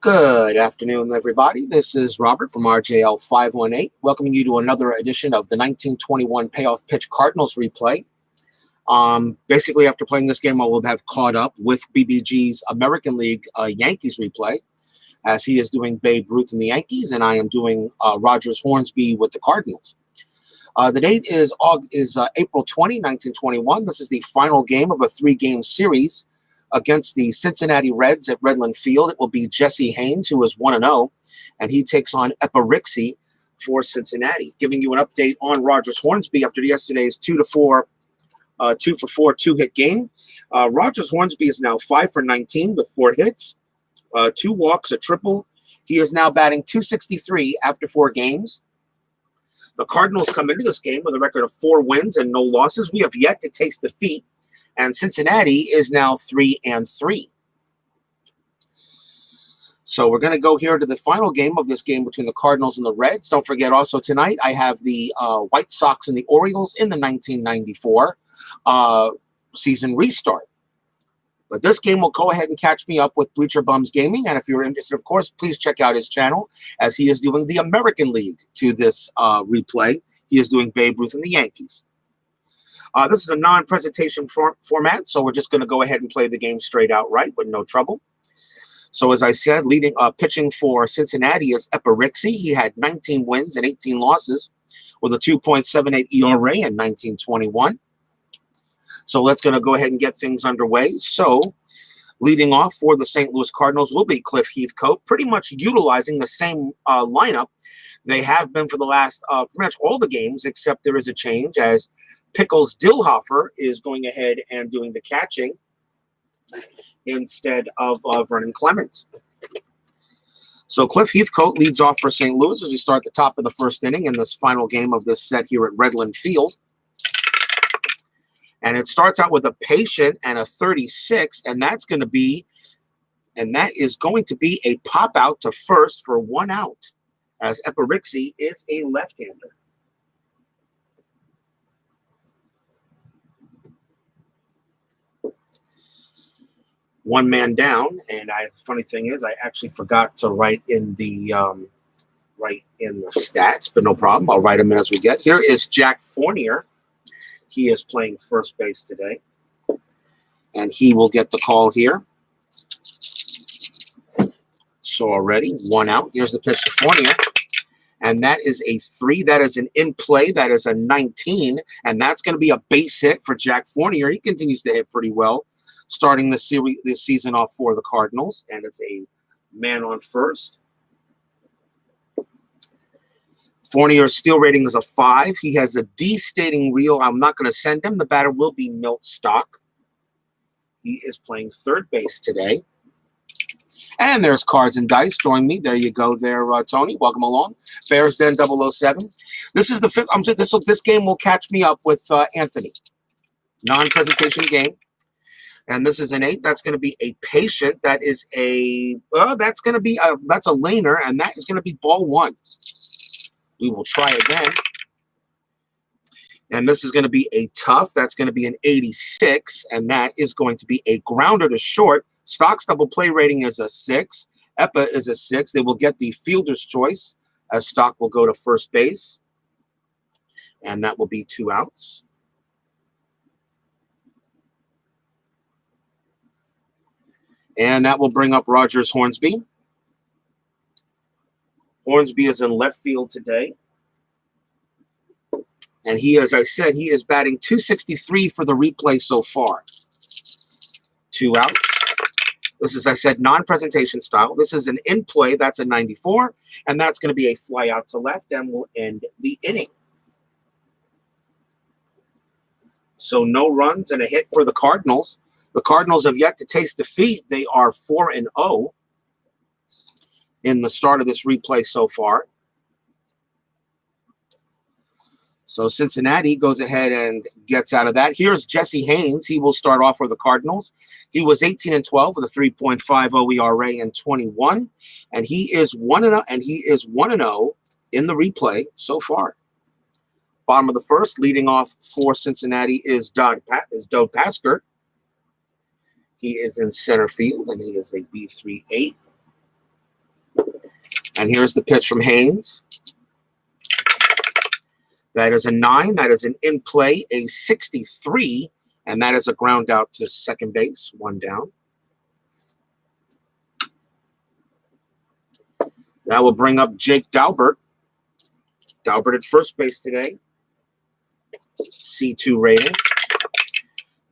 Good afternoon, everybody. This is Robert from RJL 518, welcoming you to another edition of the 1921 Payoff Pitch Cardinals replay. Basically, after playing this game, I will have caught up with BBG's American League Yankees replay, as he is doing Babe Ruth in the Yankees, and I am doing Rogers Hornsby with the Cardinals. The date is April 20, 1921. This is the final game of a three-game series against the Cincinnati Reds at Redland Field. It will be Jesse Haines, who is 1-0, and he takes on Eppa Rixey for Cincinnati. Giving you an update on Rogers Hornsby after yesterday's 2-4 two-hit game. Rogers Hornsby is now 5 for 19 with 4 hits, 2 walks, a triple. He is now batting .263 after 4 games. The Cardinals come into this game with a record of 4 wins and no losses. We have yet to taste defeat, and Cincinnati is now 3-3. So we're going to go here to the final game of this game between the Cardinals and the Reds. Don't forget also tonight I have the White Sox and the Orioles in the 1994 season restart. But this game will go ahead and catch me up with Bleacher Bums Gaming. And if you're interested, of course, please check out his channel, as he is doing the American League to this replay. He is doing Babe Ruth and the Yankees. This is a non-presentation format, so we're just going to go ahead and play the game straight out right with no trouble. So as I said, pitching for Cincinnati is Eppa Rixey. He had 19 wins and 18 losses with a 2.78 ERA in 1921. So let's go ahead and get things underway. So leading off for the St. Louis Cardinals will be Cliff Heathcote, pretty much utilizing the same lineup they have been for the last pretty much all the games, except there is a change as Pickles Dillhofer is going ahead and doing the catching instead of Vernon Clemens. So Cliff Heathcote leads off for St. Louis as we start the top of the first inning in this final game of this set here at Redland Field. And it starts out with a patient and a 36, and that is going to be a pop out to first for 1 out, as Eppa Rixey is a left-hander. One man down, and funny thing is, I actually forgot to write in the stats, but no problem. I'll write them in as we get. Here is Jack Fournier. He is playing first base today, and he will get the call here. So already 1 out. Here's the pitch to Fournier, and that is a 3. That is an in play. That is a 19, and that's going to be a base hit for Jack Fournier. He continues to hit pretty well, starting this season off for the Cardinals, and it's a man on first. Fournier's steal rating is a 5. He has a D stating reel. I'm not going to send him. The batter will be Milt Stock. He is playing third base today. And there's Cards and Dice. Join me. There you go there, Tony. Welcome along. Bears Den 007. This is the fifth. This game will catch me up with Anthony. Non-presentation game. And this is an 8. That's going to be a patient. That is that's a laner, and that is going to be ball 1. We will try again. And this is going to be a tough. That's going to be an 86, and that is going to be a grounder to short. Stock's double play rating is a 6. Eppa is a 6. They will get the fielder's choice, as Stock will go to first base. And that will be 2 outs. And that will bring up Rogers Hornsby. Hornsby is in left field today. And he, as I said, he is batting .263 for the replay so far. 2 outs. This is, I said, non-presentation style. This is an in-play. That's a 94. And that's going to be a fly out to left and will end the inning. So no runs and a hit for the Cardinals. The Cardinals have yet to taste defeat. They are 4-0 in the start of this replay so far. So Cincinnati goes ahead and gets out of that. Here's Jesse Haines. He will start off for the Cardinals. He was 18-12 with a 3.50 ERA in 21, and he is 1-0. And he is 1-0 in the replay so far. Bottom of the first, leading off for Cincinnati is Doug Paskert. He is in center field, and he is a B38. And here's the pitch from Haines. That is a 9. That is an in play, a 63. And that is a ground out to second base, 1 down. That will bring up Jake Daubert. Daubert at first base today. C2 rating.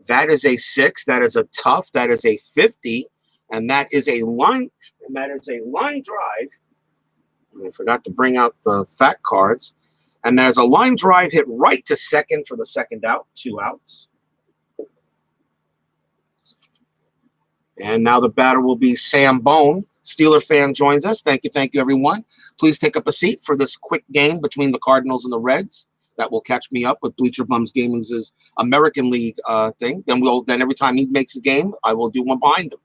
That is a 6. That is a tough. That is a 50. And that is a line. And that is a line drive. I forgot to bring out the fact cards. And there's a line drive hit right to second for the second out. 2 outs. And now the batter will be Sam Bone. Steeler fan joins us. Thank you, everyone. Please take up a seat for this quick game between the Cardinals and the Reds. That will catch me up with Bleacher Bums Gaming's American League thing. Then every time he makes a game, I will do one behind him.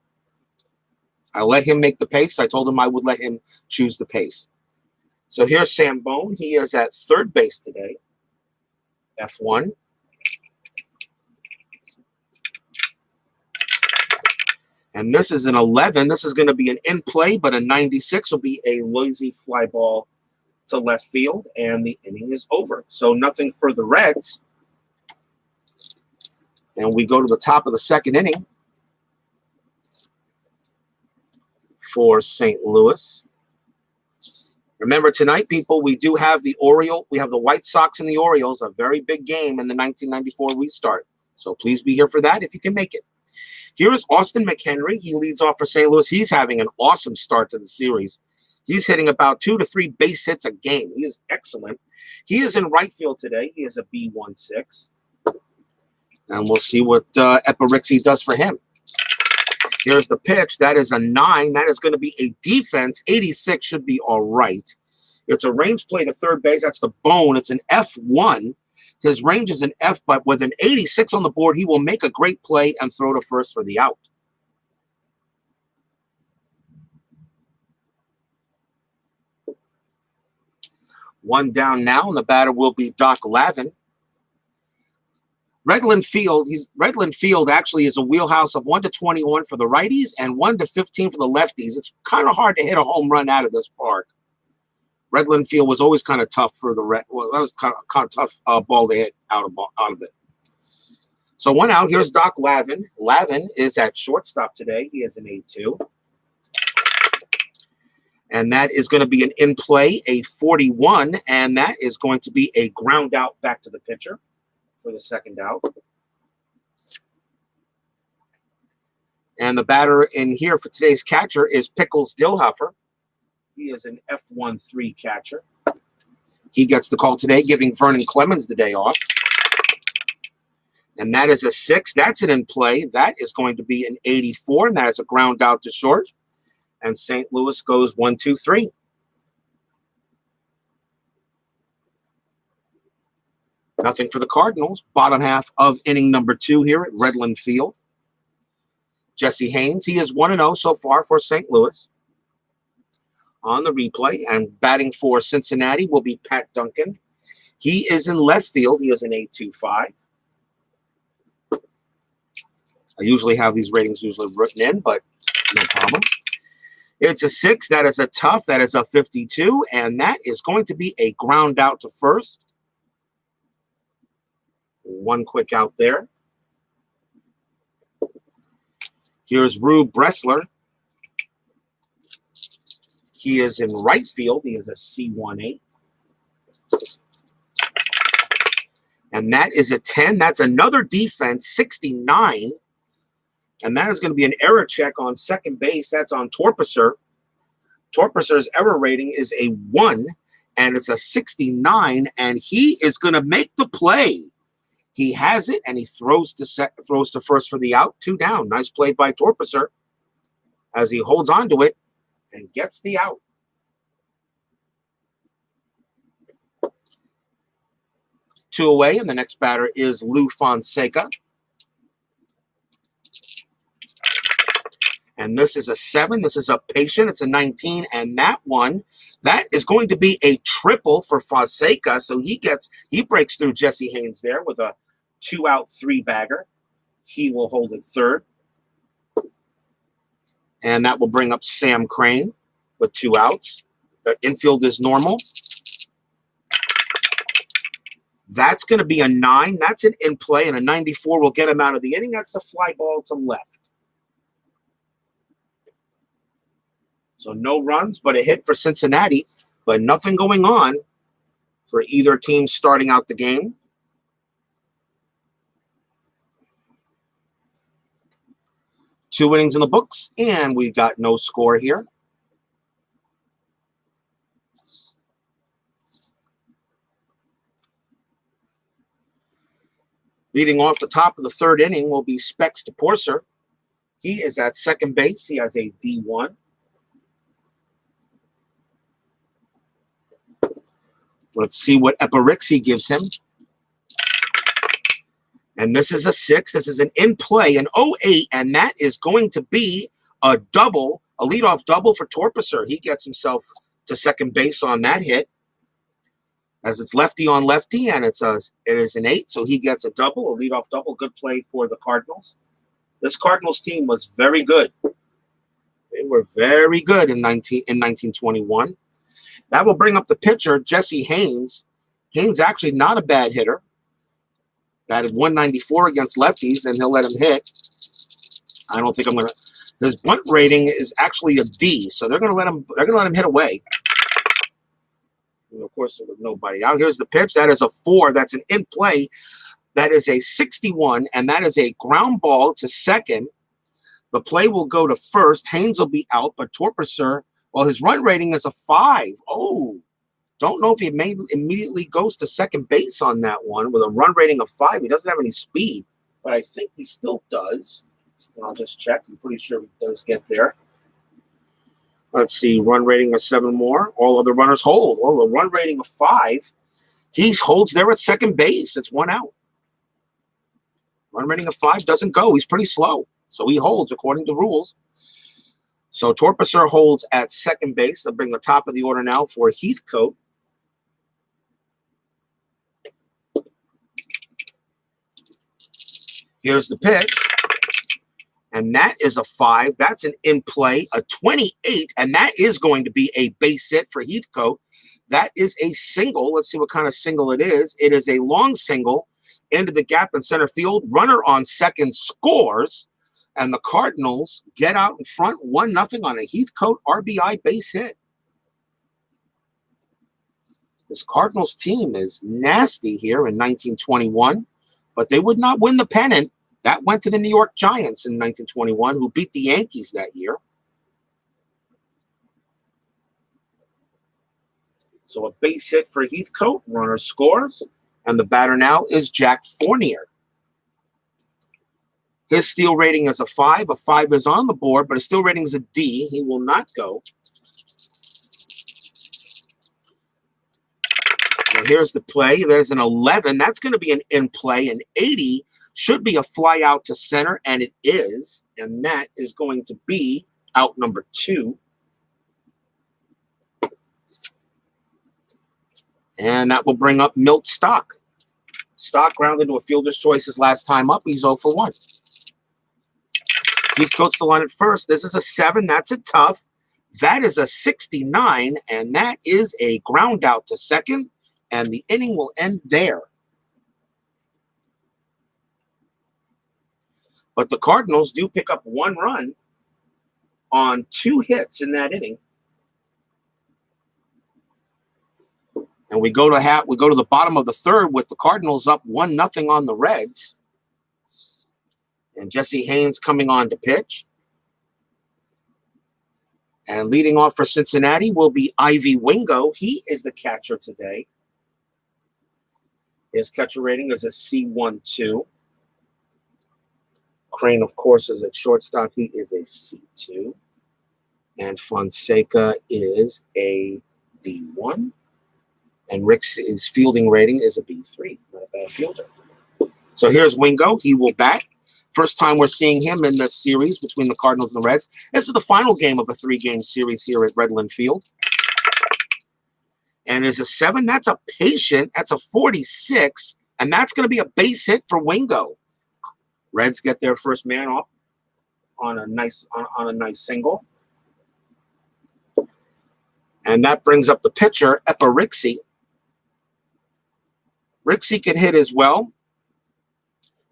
I let him make the pace. I told him I would let him choose the pace. So here's Sam Bone. He is at third base today. F1. And this is an 11. This is going to be an in play, but a 96 will be a lazy fly ball to left field, and the inning is over. So nothing for the Reds. And we go to the top of the second inning for St. Louis. Remember tonight, people, we do have the White Sox and the Orioles, a very big game in the 1994 restart. So please be here for that if you can make it. Here is Austin McHenry. He leads off for St. Louis. He's having an awesome start to the series. He's hitting about 2 to 3 base hits a game. He is excellent. He is in right field today. He is a B16. And we'll see what Eppa Rixey does for him. Here's the pitch. That is a 9. That is going to be a defense. 86 should be all right. It's a range play to third base. That's the Bone. It's an F1. His range is an F, but with an 86 on the board, he will make a great play and throw to first for the out. One down now, and the batter will be Doc Lavin. Redland Field actually is a wheelhouse of 1 to 21 for the righties and 1 to 15 for the lefties. It's kind of hard to hit a home run out of this park. Redland Field was always kind of tough for the Red. Well, that was kind of tough ball to hit out of it. So 1 out. Here's Doc Lavin. Lavin is at shortstop today. He is an A2. And that is going to be an in play, a 41, and that is going to be a ground out back to the pitcher for the second out. And the batter in here for today's catcher is Pickles Dillhuffer. He is an F13 catcher. He gets the call today, giving Vernon Clemens the day off. And that is a 6. That's an in play. That is going to be an 84, and that is a ground out to short. And St. Louis goes 1, 2, 3. Nothing for the Cardinals. Bottom half of inning number 2 here at Redland Field. Jesse Haines, he is 1-0 so far for St. Louis. On the replay, and batting for Cincinnati will be Pat Duncan. He is in left field. He is an 8.25. I usually have these ratings written in, but no problem. It's a 6. That is a tough. That is a 52. And that is going to be a ground out to first. 1 quick out there. Here's Rube Bressler. He is in right field. He is a C18. And that is a 10. That's another defense, 69. And that is going to be an error check on second base. That's on Torpicer. Torpicer's error rating is a 1, and it's a 69, and he is going to make the play. He has it, and he throws to first for the out. 2 down. Nice play by Torpicer as he holds on to it and gets the out. Two away, and the next batter is Lou Fonseca. And this is a 7. This is a patient. It's a 19. And that is going to be a triple for Fonseca. So he breaks through Jesse Haines there with a 2-out 3-bagger. He will hold it third. And that will bring up Sam Crane with 2 outs. The infield is normal. That's going to be a 9. That's an in play, and a 94 will get him out of the inning. That's the fly ball to left. So no runs, but a hit for Cincinnati, but nothing going on for either team starting out the game. Two innings in the books, and we got no score here. Leading off the top of the third inning will be Specs DePorcer. He is at second base. He has a D1. Let's see what Eppa Rixey gives him. And this is a 6. This is an in play, an 08, and that is going to be a double, a leadoff double for Torpicer. He gets himself to second base on that hit, as it's lefty on lefty, and it is an 8, so he gets a double, a leadoff double. Good play for the Cardinals. This Cardinals team was very good. They were very good in 1921. That will bring up the pitcher, Jesse Haines. Haines actually not a bad hitter. Batted 194 against lefties, and he'll let him hit. I don't think I'm gonna. His bunt rating is actually a D, so they're gonna let him hit away. And of course, there was nobody out. Here's the pitch. That is a 4. That's an in play. That is a 61, and that is a ground ball to second. The play will go to first. Haines will be out, but Torpicer, well, his run rating is a 5. Oh, don't know if he immediately goes to second base on that one with a run rating of 5. He doesn't have any speed, but I think he still does. And I'll just check. I'm pretty sure he does get there. Let's see, run rating of 7 more. All other runners hold. Oh, a run rating of 5. He holds there at second base. It's 1 out. Run rating of 5 doesn't go. He's pretty slow. So he holds according to rules. So Torpicer holds at second base. They'll bring the top of the order now for Heathcote. Here's the pitch. And that is a 5. That's an in play, a 28, and that is going to be a base hit for Heathcote. That is a single. Let's see what kind of single it is. It is a long single into the gap in center field. Runner on second scores, and the Cardinals get out in front 1-0 on a Heathcote RBI base hit. This Cardinals team is nasty here in 1921, but they would not win the pennant. That went to the New York Giants in 1921, who beat the Yankees that year. So a base hit for Heathcote. Runner scores. And the batter now is Jack Fournier. His steal rating is a 5. A 5 is on the board, but his steal rating is a D. He will not go. So here's the play. There's an 11. That's going to be an in play. An 80 should be a fly out to center, and it is. And that is going to be out number 2. And that will bring up Milt Stock. Stock grounded to a fielder's choice his last time up. He's 0 for 1. Heathcote's the line at first. This is a 7. That's a tough. That is a 69, and that is a ground out to second, and the inning will end there. But the Cardinals do pick up 1 run on 2 hits in that inning. And we go to the bottom of the third with the Cardinals up 1-0 on the Reds. And Jesse Haines coming on to pitch. And leading off for Cincinnati will be Ivy Wingo. He is the catcher today. His catcher rating is a C12. Crane, of course, is at shortstop. He is a C2. And Fonseca is a D1. And Rick's fielding rating is a B3. Not a bad fielder. So here's Wingo. He will bat. First time we're seeing him in this series between the Cardinals and the Reds. This is the final game of a 3-game series here at Redland Field. And is a 7. That's a patient. That's a 46. And that's going to be a base hit for Wingo. Reds get their first man up on a nice single. And that brings up the pitcher, Eppa Rixey. Rixey can hit as well,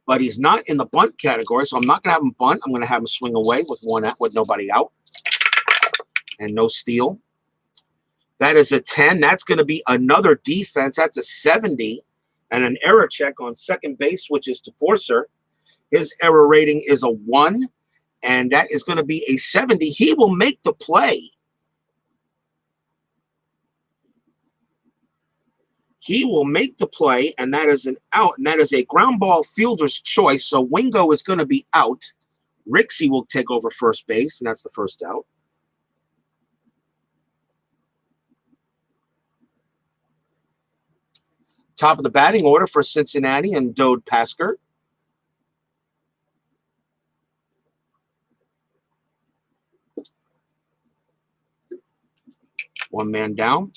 but he's not in the bunt category, so I'm not going to have him bunt. I'm going to have him swing away with one out, with nobody out, and no steal. That is a 10. That's going to be another defense. That's a 70, and an error check on second base, which is to Forcer. His error rating is a 1, and that is going to be a 70. He will make the play. He will make the play, and that is an out, and that is a ground ball fielder's choice. So Wingo is going to be out. Rixey will take over first base, and that's the first out. Top of the batting order for Cincinnati and Dode Paskert. One man down.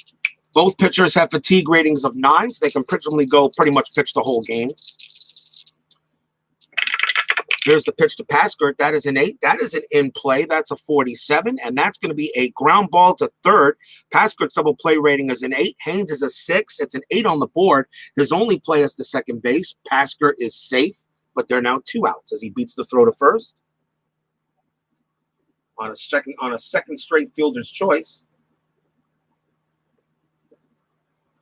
Both pitchers have fatigue ratings of 9s. They can go pretty much pitch the whole game. Here's the pitch to Paskert. That is an 8. That is an in play. That's a 47, and that's going to be a ground ball to third. Paskert's double play rating is an 8. Haines is a 6. It's an 8 on the board. His only play is to second base. Paskert is safe, but they're now 2 outs as he beats the throw to first on a second straight fielder's choice.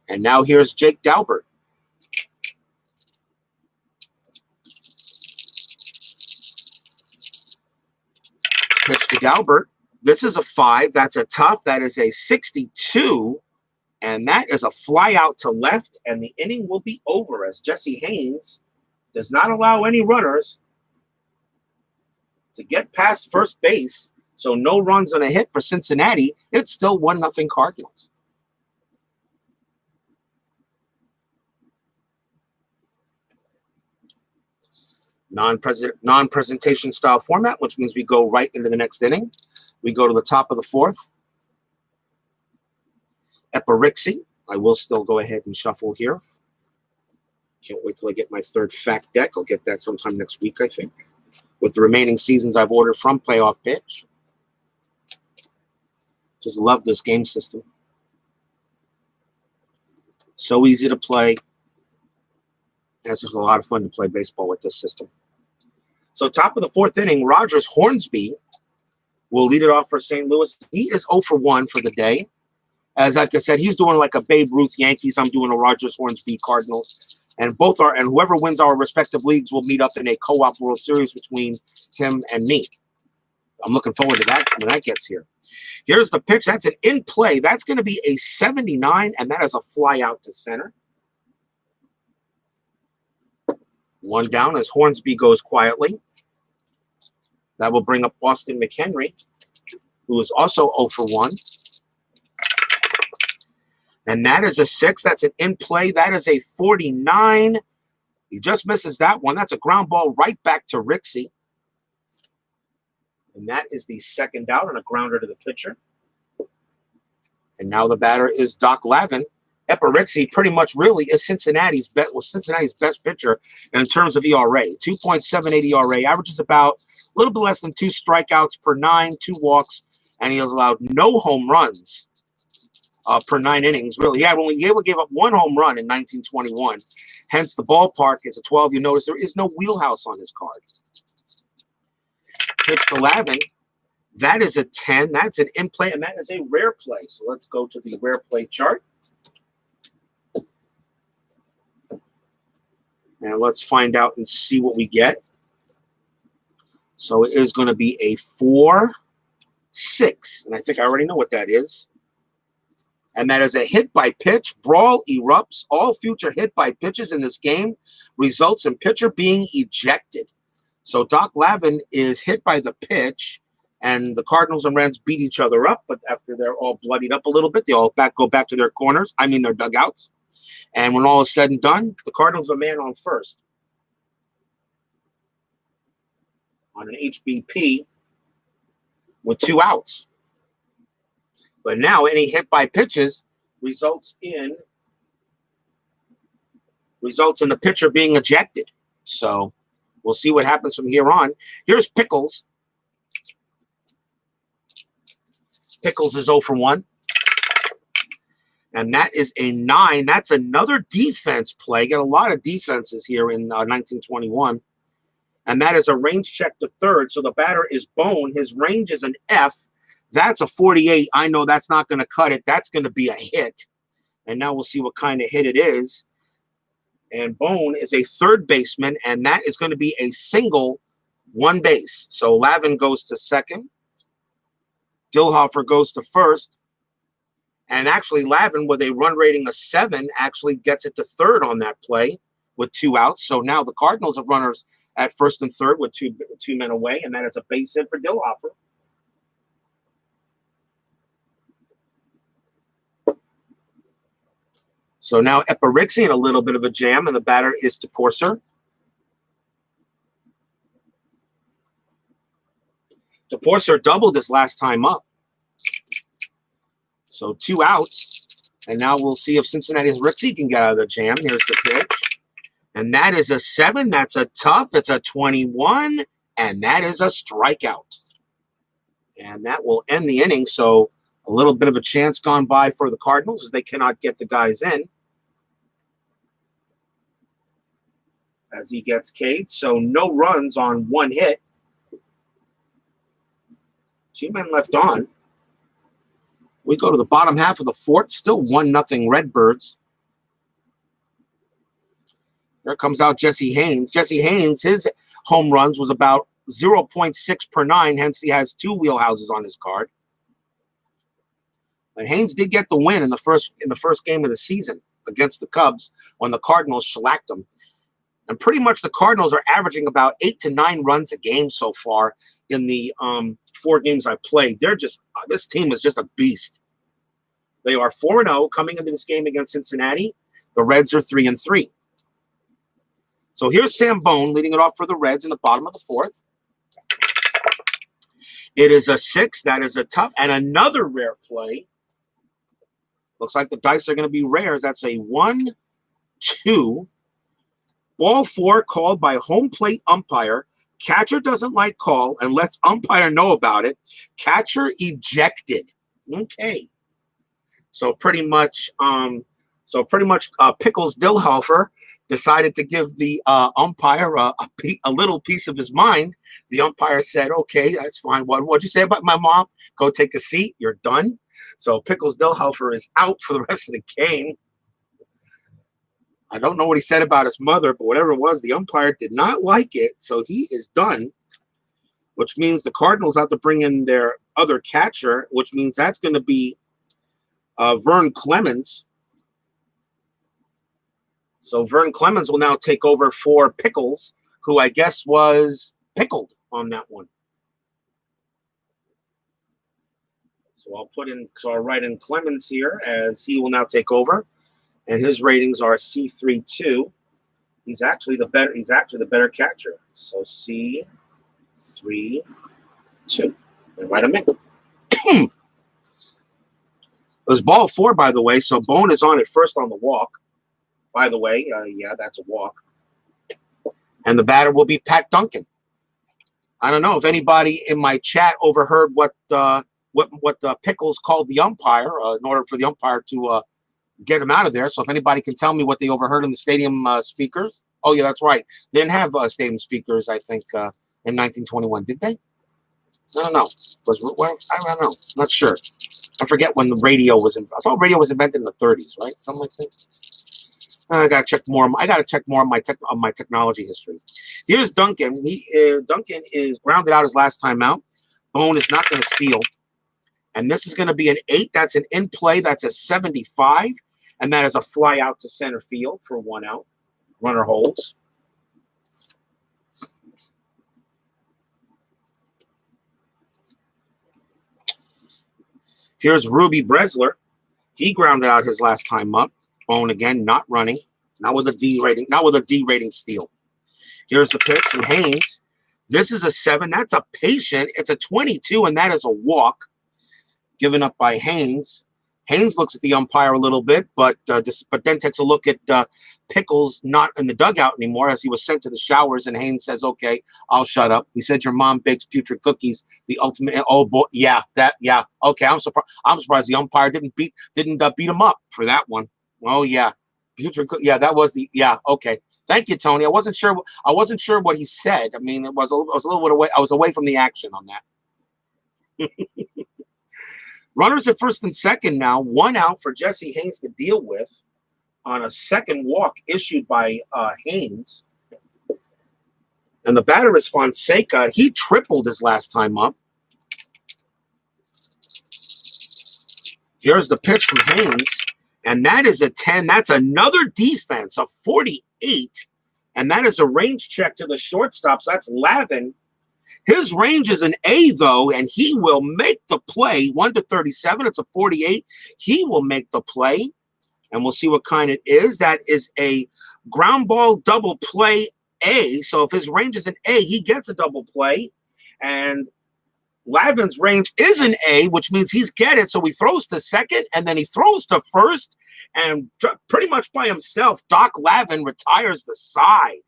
And now here's Jake Daubert. Pitch to Daubert. This is a 5. That's a tough. That is a 62. And that is a fly out to left. And the inning will be over as Jesse Haines does not allow any runners to get past first base. So no runs on a hit for Cincinnati. It's still 1-0 Cardinals. Non-presentation style format, which means we go right into the next inning. We go to the top of the 4th. Eppa Rixey. I will still go ahead and shuffle here. Can't wait till I get my 3rd fact deck. I'll get that sometime next week, I think, with the remaining seasons I've ordered from Payoff Pitch. Just love this game system. So easy to play. It's just a lot of fun to play baseball with this system. So top of the 4th inning, Rogers Hornsby will lead it off for St. Louis. He is 0 for 1 for the day. As like I said, he's doing like a Babe Ruth Yankees. I'm doing a Rogers Hornsby Cardinals. And whoever wins our respective leagues will meet up in a co-op World Series between him and me. I'm looking forward to that when that gets here. Here's the pitch. That's an in play. That's going to be a 79, and that is a fly out to center. One down as Hornsby goes quietly. That will bring up Austin McHenry, who is also 0 for 1. And that is a 6. That's an in play. That is a 49. He just misses that one. That's a ground ball right back to Rixey. And that is the 2nd out and a grounder to the pitcher. And now the batter is Doc Lavin. Eppa Rixey pretty much really is Cincinnati's best pitcher in terms of ERA. 2.78 ERA, averages about a little bit less than 2 strikeouts per 9, 2 walks, and he has allowed no home runs per 9 innings. Really, he gave up 1 home run in 1921. Hence, the ballpark is a 12. You notice there is no wheelhouse on his card. Pitch to Lavin. That is a 10. That's an in play, and that is a rare play. So let's go to the rare play chart. And let's find out and see what we get. So it is going to be a 4-6. And I think I already know what that is. And that is a hit by pitch. Brawl erupts. All future hit by pitches in this game results in pitcher being ejected. So Doc Lavin is hit by the pitch. And the Cardinals and Reds beat each other up. But after they're all bloodied up a little bit, they all go back to their corners. I mean their dugouts. And when all is said and done, the Cardinals are man on first on an HBP with 2 outs. But now any hit by pitches results in the pitcher being ejected. So we'll see what happens from here on. Here's Pickles. Pickles is 0 for 1. And that is a 9. That's another defense play. Got a lot of defenses here in 1921. And that is a range check to third. So the batter is Bone. His range is an F. That's a 48. I know that's not going to cut it. That's going to be a hit. And now we'll see what kind of hit it is. And Bone is a third baseman, and that is going to be a single, one base. So Lavin goes to second. Dillhofer goes to first. And actually, Lavin, with a run rating of 7, actually gets it to third on that play with 2 outs. So now the Cardinals have runners at first and third with two men away, and that is a base hit for Dillhofer. So now Eppa Rixey in a little bit of a jam, and the batter is DePorser. DePorser doubled his last time up. So 2 outs. And now we'll see if Cincinnati's Rixey can get out of the jam. Here's the pitch. And that is a 7. That's a tough. It's a 21. And that is a strikeout. And that will end the inning. So a little bit of a chance gone by for the Cardinals as they cannot get the guys in. As he gets K'd. So no runs on 1 hit. 2 men left on. We go to the bottom half of the 4th. Still 1-0 Redbirds. There comes out Jesse Haines. Jesse Haines, his home runs was about 0.6 per 9. Hence, he has 2 wheelhouses on his card. But Haines did get the win in the first game of the season against the Cubs when the Cardinals shellacked them. And pretty much the Cardinals are averaging about 8 to 9 runs a game so far in the 4 games I played. This team is just a beast. They are 4-0 coming into this game against Cincinnati. The Reds are 3-3. So here's Sam Bone leading it off for the Reds in the bottom of the 4th. It is a 6. That is a tough and another rare play. Looks like the dice are going to be rares. That's a 1-2. Ball 4 called by home plate umpire. Catcher doesn't like call and lets umpire know about it. Catcher ejected. Okay. So pretty much Pickles Dillhofer decided to give the umpire a little piece of his mind. The umpire said, okay, that's fine. What'd you say about my mom? Go take a seat. You're done. So Pickles Dillhofer is out for the rest of the game. I don't know what he said about his mother, but whatever it was, the umpire did not like it, so he is done, which means the Cardinals have to bring in their other catcher, which means that's going to be Vern Clemens. So Vern Clemens will now take over for Pickles, who I guess was pickled on that one. So I'll write in Clemens here as he will now take over. And his ratings are C3-2. He's actually the better catcher. So C3-2. And write him in. It was ball 4, by the way. So Bone is on at first on the walk. By the way, yeah, that's a walk. And the batter will be Pat Duncan. I don't know if anybody in my chat overheard what Pickles called the umpire in order for the umpire to get him out of there. So if anybody can tell me what they overheard in the stadium speakers. Oh, yeah, that's right. They didn't have stadium speakers, I think, in 1921. Did they? I don't know. I don't know. Not sure. I forget when the radio was I thought radio was invented in the 30s, right? Something like that. I got to check more. I got to check more on my technology history. Here's Duncan. Duncan is grounded out his last time out. Bone is not going to steal. And this is going to be an 8. That's an in play. That's a 75. And that is a fly out to center field for 1 out. Runner holds. Here's Ruby Bresler. He grounded out his last time up. Bone again, not running. Not with a D rating. Not with a D rating steal. Here's the pitch from Haines. This is a 7. That's a patient. It's a 22, and that is a walk given up by Haines. Haines looks at the umpire a little bit, but then takes a look at Pickles not in the dugout anymore as he was sent to the showers. And Haines says, "Okay, I'll shut up." He said, "Your mom bakes putrid cookies. The ultimate." Oh boy, yeah, yeah. Okay, I'm surprised. I'm surprised the umpire didn't beat him up for that one. Oh yeah, putrid. Yeah, that was the yeah. Okay, thank you, Tony. I wasn't sure. What he said. I mean, I was a little bit away. I was away from the action on that. Runners at first and second now. One out for Jesse Haines to deal with on a second walk issued by Haines. And the batter is Fonseca. He tripled his last time up. Here's the pitch from Haines. And that is a 10. That's another defense, a 48. And that is a range check to the shortstop. So that's Lavin. His range is an A, though, and he will make the play. 1-37. It's a 48. He will make the play, and we'll see what kind it is. That is a ground ball double play A. So if his range is an A, he gets a double play. And Lavin's range is an A, which means he's get it. So he throws to second, and then he throws to first. And pretty much by himself, Doc Lavin retires the side.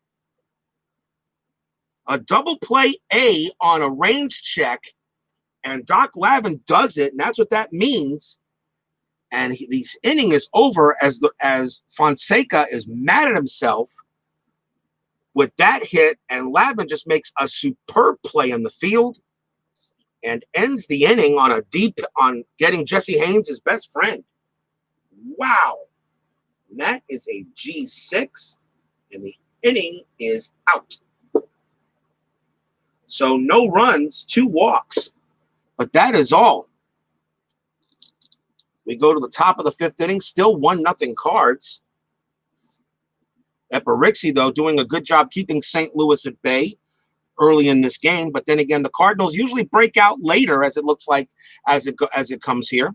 A double play A on a range check, and Doc Lavin does it, and that's what that means. And the inning is over as Fonseca is mad at himself with that hit, and Lavin just makes a superb play in the field and ends the inning on getting Jesse Haines, his best friend. Wow. And that is a G6, and the inning is out. So no runs, 2 walks. But that is all. We go to the top of the 5th inning, still 1-0 Cards. Eppa Rixey, though, doing a good job keeping St. Louis at bay early in this game. But then again, the Cardinals usually break out later, as it looks like, as it comes here.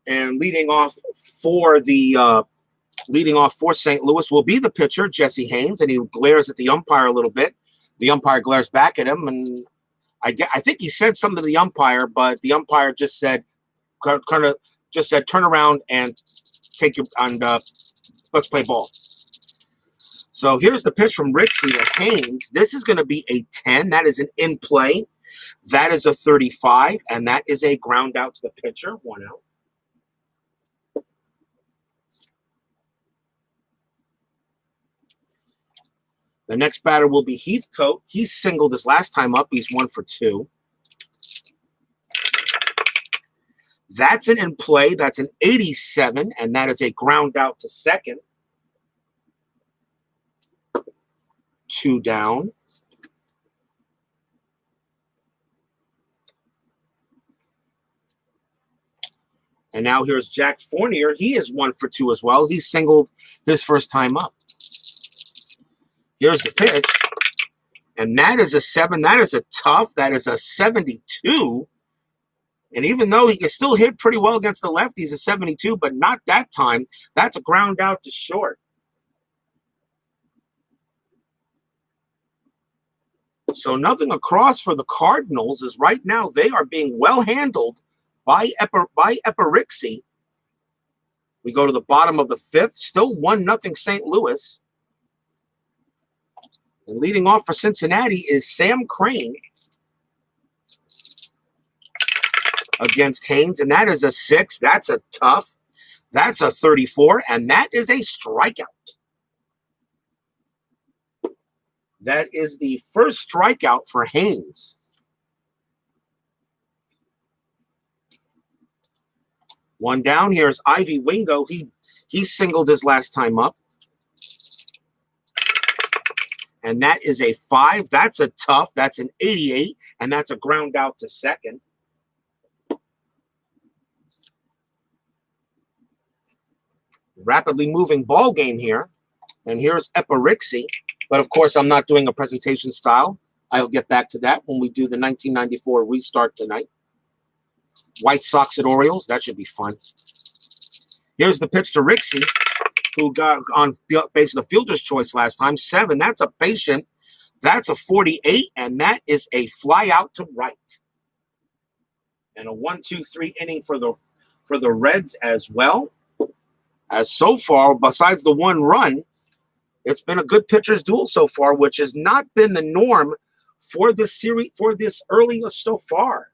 And leading off for St. Louis will be the pitcher, Jesse Haines, and he glares at the umpire a little bit. The umpire glares back at him, and I think he said something to the umpire, but the umpire just said, turn around and let's play ball. So here's the pitch from Rixey to Haines. This is going to be a 10. That is an in play. That is a 35, and that is a ground out to the pitcher. 1 out. The next batter will be Heathcote. He singled his last time up. He's 1 for 2. That's an in play. That's an 87, and that is a ground out to second. 2 down. And now here's Jack Fournier. He is 1 for 2 as well. He singled his first time up. Here's the pitch, and that is a 7. That is a tough. That is a 72. And even though he can still hit pretty well against the lefties, a 72, but not that time. That's a ground out to short. So nothing across for the Cardinals is right now they are being well handled by Eppa Rixey. We go to the bottom of the 5th, still 1-0 St. Louis. And leading off for Cincinnati is Sam Crane against Haines, and that is a 6. That's a tough. That's a 34, and that is a strikeout. That is the first strikeout for Haines. 1 down. Here's Ivy Wingo. He singled his last time up. And that is a 5. That's a tough. That's an 88. And that's a ground out to second. Rapidly moving ball game here. And here's Eppa Rixey. But, of course, I'm not doing a presentation style. I'll get back to that when we do the 1994 restart tonight. White Sox at Orioles. That should be fun. Here's the pitch to Rixey, who got on base of the fielder's choice last time. 7. That's a patient. That's a 48, and that is a fly out to right. And a 1-2-3 inning for the Reds as well. As so far, besides the one run, it's been a good pitcher's duel so far, which has not been the norm for this series, for this early so far.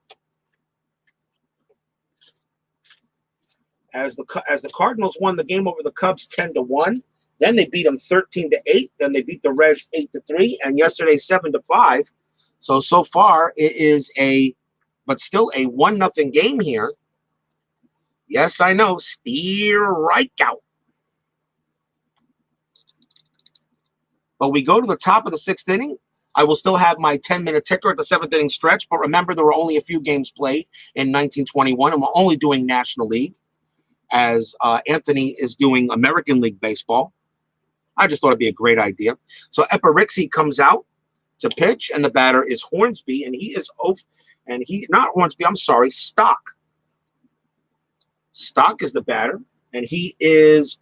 As the Cardinals won the game over the Cubs 10-1, then they beat them 13-8, then they beat the Reds 8-3, and yesterday 7-5. So far it is but still a 1-0 game here. Yes, I know, strikeout. But we go to the top of the 6th inning. I will still have my 10-minute ticker at the 7th inning stretch, but remember there were only a few games played in 1921, and we're only doing National League, as Anthony is doing American League Baseball. I just thought it'd be a great idea. So Eppa Rixey comes out to pitch, and the batter is Hornsby, and he is not Hornsby, I'm sorry, Stock. Stock is the batter, and he is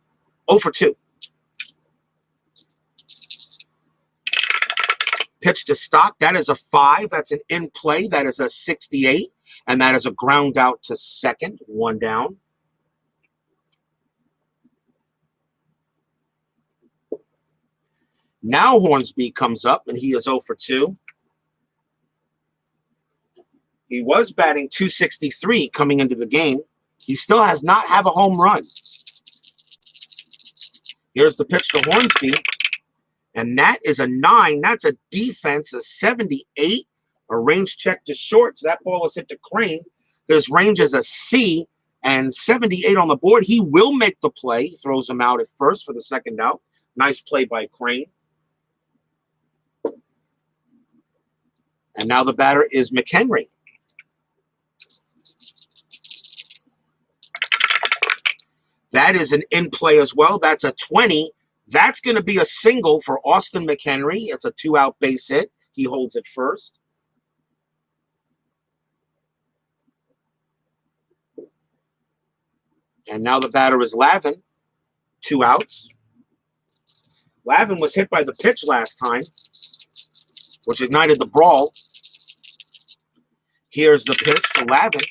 0-for-2. Pitch to Stock, that is a 5. That's an in play. That is a 68, and that is a ground out to second, 1 down. Now Hornsby comes up, and he is 0-for-2. He was batting .263 coming into the game. He still has not have a home run. Here's the pitch to Hornsby, and that is a 9. That's a defense, a 78. A range check to short, so that ball is hit to Crane. His range is a C, and 78 on the board. He will make the play. He throws him out at first for the second out. Nice play by Crane. And now the batter is McHenry. That is an in play as well. That's a 20. That's going to be a single for Austin McHenry. It's a 2-out base hit. He holds it first. And now the batter is Lavin. 2 outs. Lavin was hit by the pitch last time, which ignited the brawl. Here's the pitch to Lavin.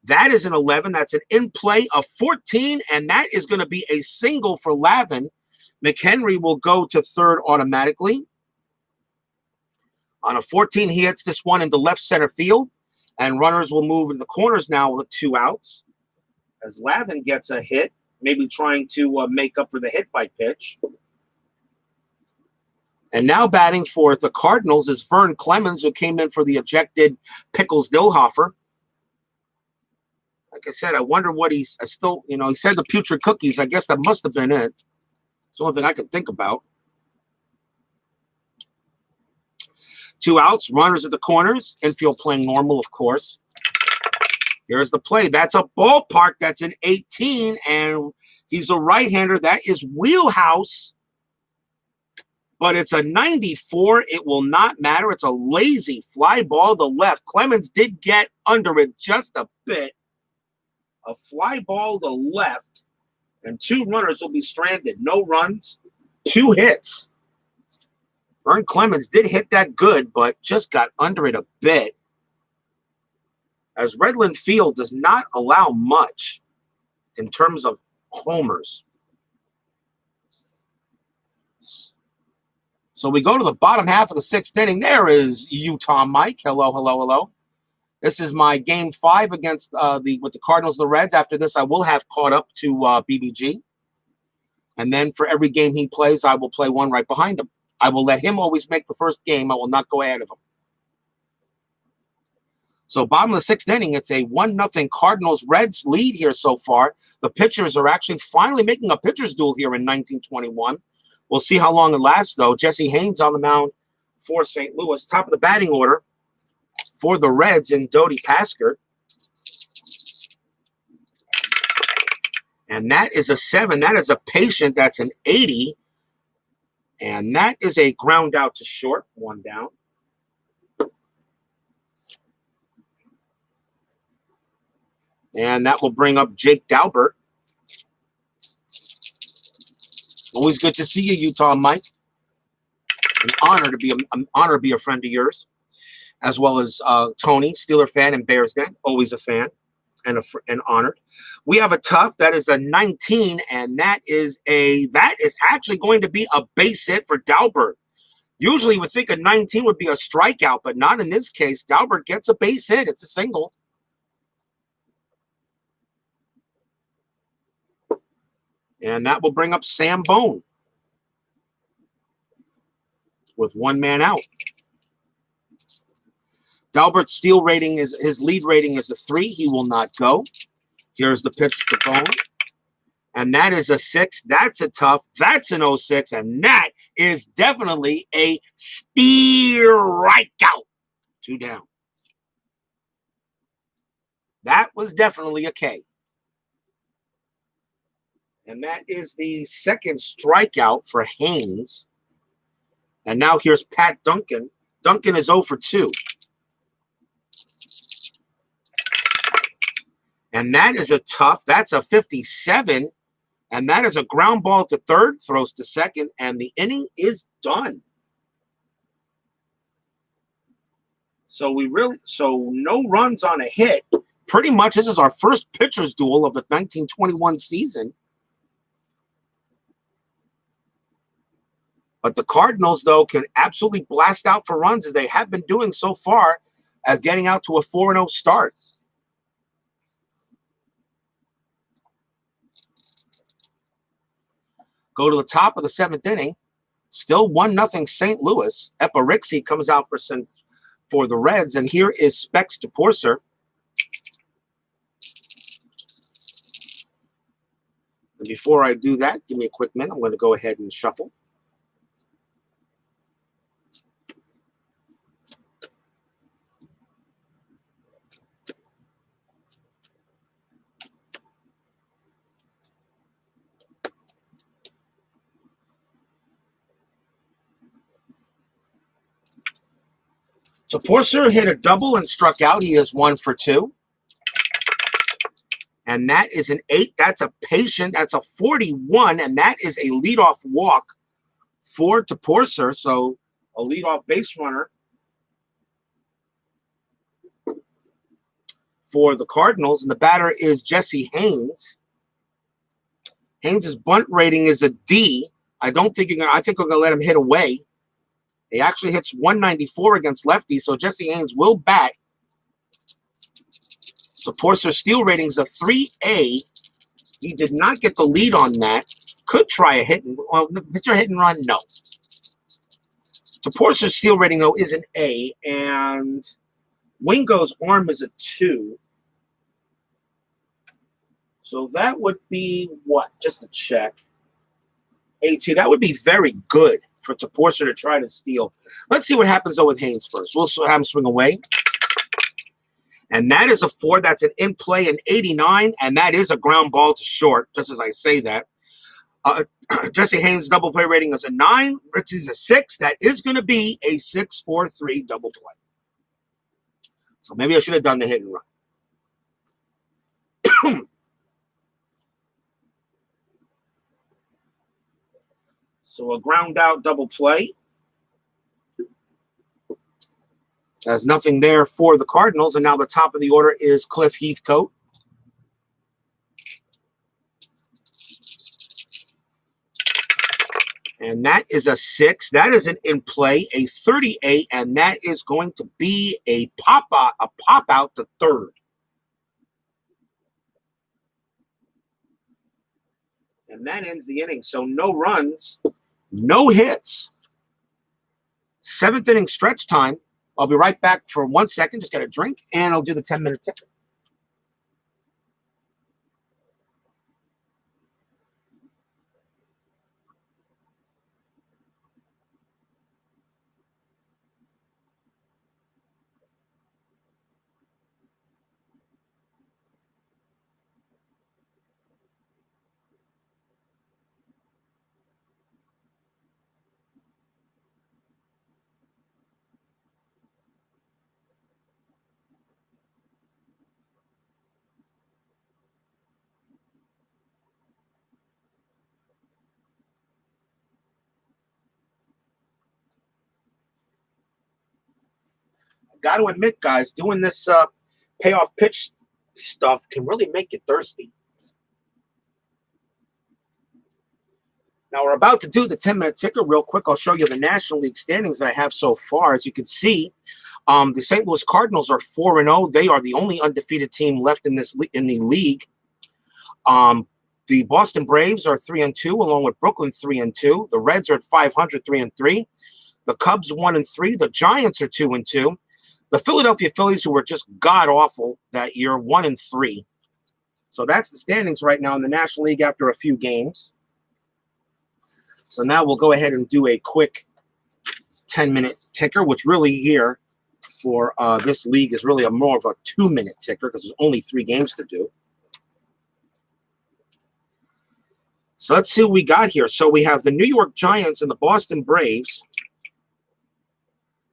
That is an 11. That's an in play of 14, and that is going to be a single for Lavin. McHenry will go to third automatically. On a 14, he hits this one into left center field, and runners will move into the corners now with 2 outs. As Lavin gets a hit, maybe trying to make up for the hit by pitch. And now batting for the Cardinals is Vern Clemens, who came in for the ejected Pickles Dillhofer. Like I said, I wonder what he said the putrid cookies. I guess that must have been it. It's the only thing I could think about. 2 outs, runners at the corners. Infield playing normal, of course. Here's the play. That's a ballpark. That's an 18, and he's a right-hander. That is wheelhouse. But it's a 94. It will not matter. It's a lazy fly ball to left. Clemens did get under it just a bit. A fly ball to left, and 2 runners will be stranded. No runs, 2 hits. Vern Clemens did hit that good, but just got under it a bit. As Redland Field does not allow much in terms of homers. So we go to the bottom half of the 6th inning. There is Utah Mike. Hello, hello, hello. This is my game 5 against with the Cardinals and the Reds. After this, I will have caught up to BBG. And then for every game he plays, I will play one right behind him. I will let him always make the first game. I will not go ahead of him. So bottom of the 6th inning, it's a 1-0 Cardinals-Reds lead here so far. The pitchers are actually finally making a pitcher's duel here in 1921. We'll see how long it lasts, though. Jesse Haines on the mound for St. Louis. Top of the batting order for the Reds in Dodie Paskert. And that is a 7. That is a patient. That's an 80. And that is a ground out to short. 1 down. And that will bring up Jake Daubert. Always good to see you, Utah Mike. An honor to be a friend of yours. as well as Tony, Steeler fan and Bears fan, always a fan and honored. We have a tough that is a 19, and that is actually going to be a base hit for Dalbert. Usually you would think a 19 would be a strikeout, but not in this case. Dalbert gets a base hit. It's a single. And that will bring up Sam Bone with one man out. Dalbert's steal rating is his lead rating is a 3. He will not go. Here's the pitch to Bone. And that is a 6. That's a tough. That's an 06. And that is definitely a strikeout. 2 down. That was definitely a K. And that is the second strikeout for Haines. And now here's Pat Duncan. Duncan is 0 for 2. And that is a tough. That's a 57. And that is a ground ball to third, throws to second, and the inning is done. So no runs on a hit. Pretty much this is our first pitcher's duel of the 1921 season. But the Cardinals, though, can absolutely blast out for runs as they have been doing so far as getting out to a 4-0 start. Go to the top of the 7th inning. Still 1-0 St. Louis. Eppa Rixey comes out for the Reds. And here is Specs to Porcer. And before I do that, give me a quick minute. I'm going to go ahead and shuffle. So Porcer hit a double and struck out. He is 1 for 2. And that is an 8. That's a patient. That's a 41. And that is a leadoff walk for Porcer. So a leadoff base runner for the Cardinals. And the batter is Jesse Haines. Haynes' bunt rating is a D. I think we're going to let him hit away. He actually hits 194 against lefties, so Jesse Haines will bat. So Porcer's steal rating is a 3A. He did not get the lead on that. Could try a hit and run. No. So Porcer's steal rating, though, is an A, and Wingo's arm is a 2. So that would be what? Just to check. A2. That would be very good for Porcer to try to steal. Let's see what happens, though, with Haines first. We'll have him swing away. And that is a 4. That's an in play, an 89. And that is a ground ball to short, just as I say that. Jesse Haines' double play rating is a 9. Richie's a 6. That is going to be a 6-4-3 double play. So maybe I should have done the hit and run. So a ground out double play. There's nothing there for the Cardinals. And now the top of the order is Cliff Heathcote. And that is a 6. That is an in play, a 38. And that is going to be a pop out to third. And that ends the inning. So no runs, no hits. 7th inning stretch time. I'll be right back for 1 second. Just get a drink, and I'll do the 10-minute ticker. got to admit, guys, doing this payoff pitch stuff can really make you thirsty. Now, we're about to do the 10-minute ticker real quick. I'll show you the National League standings that I have so far. As you can see, the St. Louis Cardinals are 4-0. They are the only undefeated team left in the league. The Boston Braves are 3-2, along with Brooklyn 3-2. The Reds are at 500, 3-3. The Cubs 1-3. The Giants are 2-2. The Philadelphia Phillies, who were just god-awful that year, 1-3. So that's the standings right now in the National League after a few games. So now we'll go ahead and do a quick 10-minute ticker, which really here for this league is really more of a 2-minute ticker because there's only 3 games to do. So let's see what we got here. So we have the New York Giants and the Boston Braves.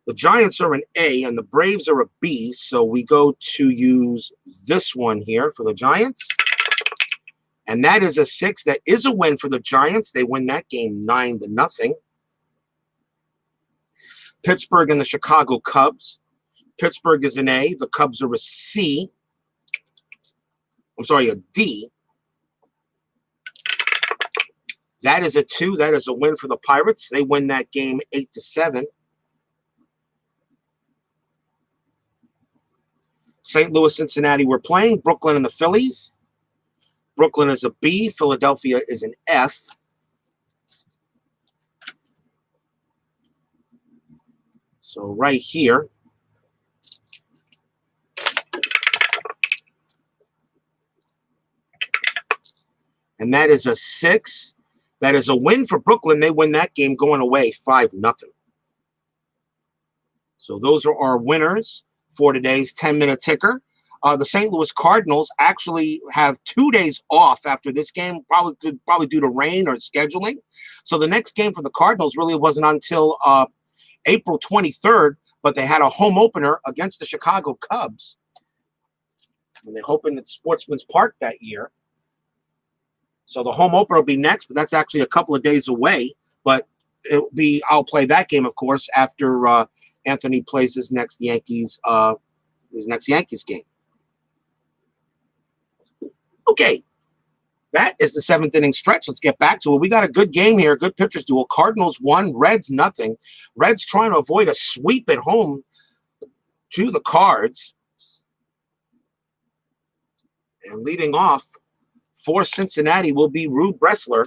The Giants are an A and the Braves are a B. So we go to use this one here for the Giants. And that is a 6. That is a win for the Giants. They win that game 9-0. Pittsburgh and the Chicago Cubs. Pittsburgh is an A. The Cubs are a C. I'm sorry, a D. That is a 2. That is a win for the Pirates. They win that game 8-7. St. Louis, Cincinnati, we're playing. Brooklyn and the Phillies. Brooklyn is a B. Philadelphia is an F. So right here. And that is a 6. That is a win for Brooklyn. They win that game going away 5-0. So those are our winners for today's 10-minute ticker. The St. Louis Cardinals actually have 2 days off after this game, probably due to rain or scheduling. So the next game for the Cardinals really wasn't until April 23rd, but they had a home opener against the Chicago Cubs. And they're hoping at Sportsman's Park that year. So the home opener will be next, but that's actually a couple of days away. But I'll play that game, of course, after Anthony plays his next Yankees game. Okay, that is the 7th inning stretch. Let's get back to it. We got a good game here, good pitchers duel. Cardinals 1, Reds nothing. Reds trying to avoid a sweep at home to the Cards. And leading off for Cincinnati will be Rube Bressler.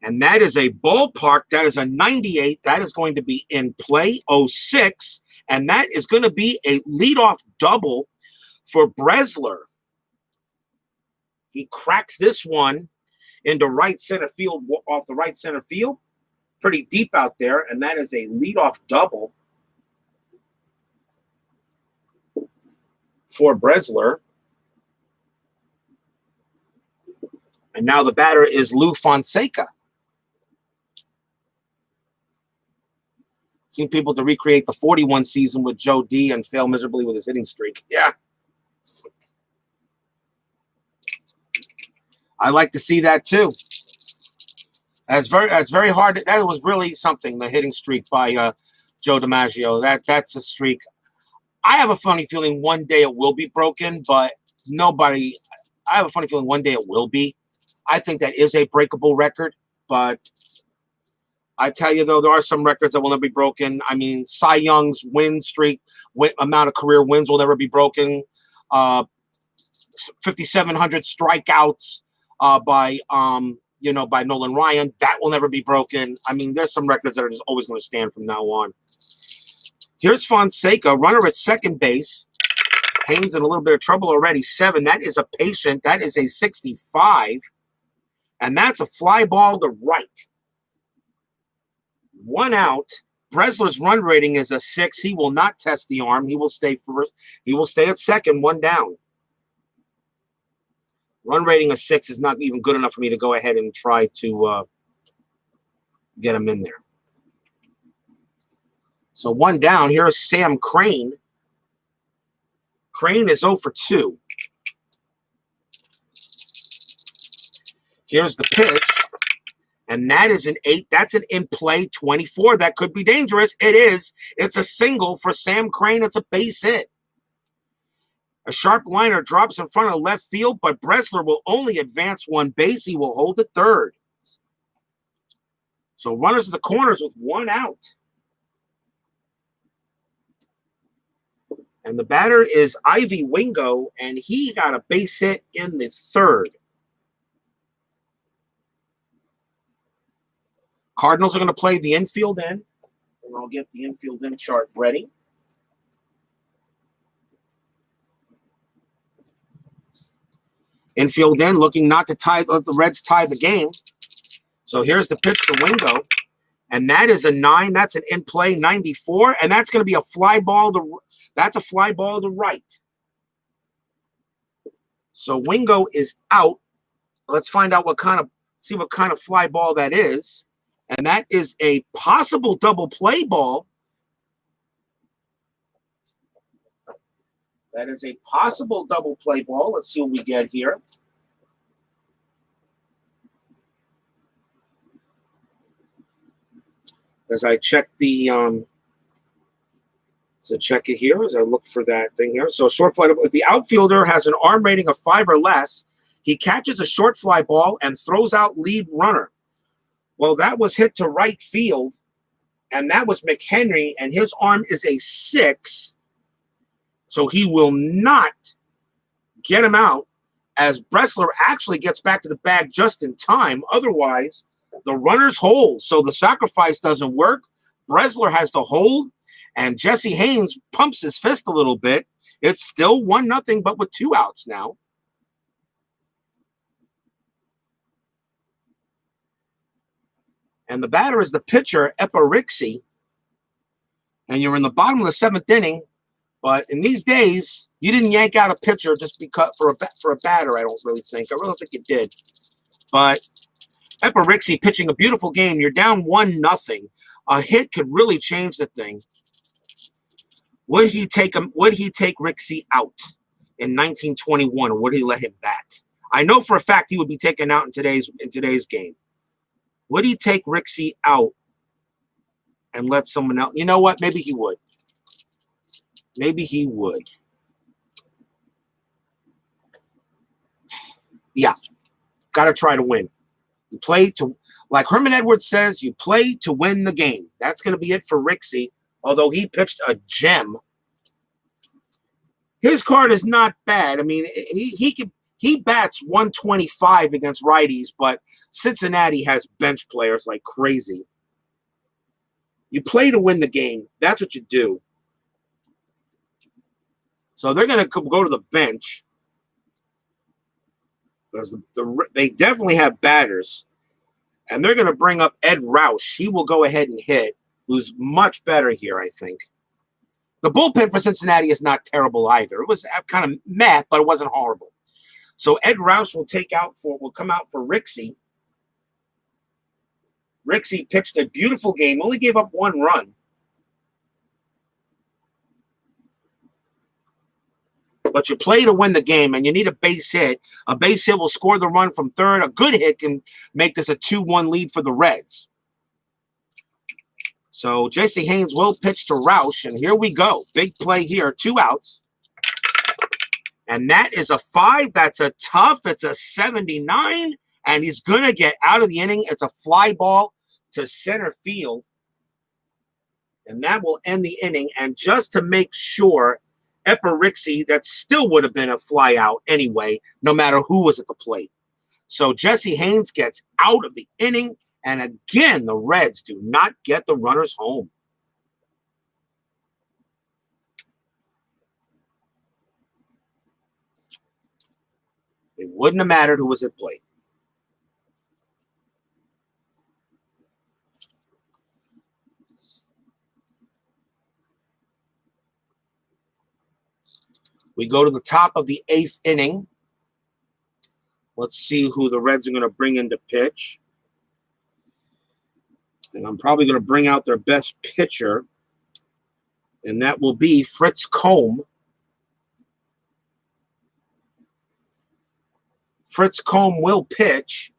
And that is a ballpark. That is a 98. That is going to be in play, 06. And that is going to be a leadoff double for Bressler. He cracks this one into right center field, off the right center field. Pretty deep out there. And that is a leadoff double for Bressler. And now the batter is Lou Fonseca. Seen people to recreate the 41 season with Joe D and fail miserably with his hitting streak. Yeah. I like to see that too. That's very hard. That was really something, the hitting streak by Joe DiMaggio. That's a streak. I have a funny feeling one day it will be broken, but I have a funny feeling one day it will be. I think that is a breakable record, but I tell you, though, there are some records that will never be broken. I mean, Cy Young's win streak, amount of career wins will never be broken. 5,700 strikeouts by Nolan Ryan, that will never be broken. I mean, there's some records that are just always going to stand from now on. Here's Fonseca, runner at second base. Haines in a little bit of trouble already. 7. That is a patient. That is a 65. And that's a fly ball to right. 1 out. Bressler's run rating is a 6. He will not test the arm. He will stay first. He will stay at second, 1 down. Run rating of 6 is not even good enough for me to go ahead and try to get him in there. So 1 down. Here's Sam Crane. Crane is 0 for 2. Here's the pitch. And that is an 8. That's an in-play 24. That could be dangerous. It is. It's a single for Sam Crane. It's a base hit. A sharp liner drops in front of left field, but Bresler will only advance one base. He will hold the third. So runners at the corners with one out. And the batter is Ivy Wingo, and he got a base hit in the third. Cardinals are going to play the infield in, and I'll get the infield in chart ready. Infield in, looking not to let the Reds tie the game. So here's the pitch to Wingo, and that is a 9. That's an in-play 94, and that's going to be a fly ball to. That's a fly ball to right. So Wingo is out. Let's find out what kind of fly ball that is. And that is a possible double play ball. That is a possible double play ball. Let's see what we get here. As I check the so check it here as I look for that thing here. So short fly, if the outfielder has an arm rating of 5 or less, he catches a short fly ball and throws out lead runner. Well, that was hit to right field, and that was McHenry, and his arm is a 6. So he will not get him out, as Bresler actually gets back to the bag just in time. Otherwise, the runner's hold. So the sacrifice doesn't work. Bresler has to hold, and Jesse Haines pumps his fist a little bit. It's still 1-0, but with 2 outs now. And the batter is the pitcher, Eppa Rixey. And you're in the bottom of the 7th inning. But in these days, you didn't yank out a pitcher just because for a batter, I don't really think. I really don't think you did. But Eppa Rixey pitching a beautiful game. You're down 1-0. A hit could really change the thing. Would he take Rixey out in 1921, or would he let him bat? I know for a fact he would be taken out in today's game. Would he take Rixey out and let someone else? You know what? Maybe he would. Maybe he would. Yeah. Got to try to win. You play to, like Herman Edwards says, you play to win the game. That's going to be it for Rixey, although he pitched a gem. His card is not bad. I mean, he bats 125 against righties, but Cincinnati has bench players like crazy. You play to win the game. That's what you do. So they're going to go to the bench because they definitely have batters. And they're going to bring up Ed Roush. He will go ahead and hit, who's much better here, I think. The bullpen for Cincinnati is not terrible either. It was kind of meh, but it wasn't horrible. So Ed Roush will come out for Rixey. Rixey pitched a beautiful game, only gave up 1 run. But you play to win the game, and you need a base hit. A base hit will score the run from third. A good hit can make this a 2-1 lead for the Reds. So Jesse Haines will pitch to Roush, and here we go. Big play here, 2 outs. And that is a 5. That's a tough. It's a 79, and he's going to get out of the inning. It's a fly ball to center field, and that will end the inning. And just to make sure, Eppa Rixey, that still would have been a fly out anyway, no matter who was at the plate. So Jesse Haines gets out of the inning, and again, the Reds do not get the runners home. It wouldn't have mattered who was at plate. We go to the top of the 8th inning. Let's see who the Reds are going to bring in to pitch. And I'm probably going to bring out their best pitcher, and that will be Fritz Combe. Fritz Combe will pitch.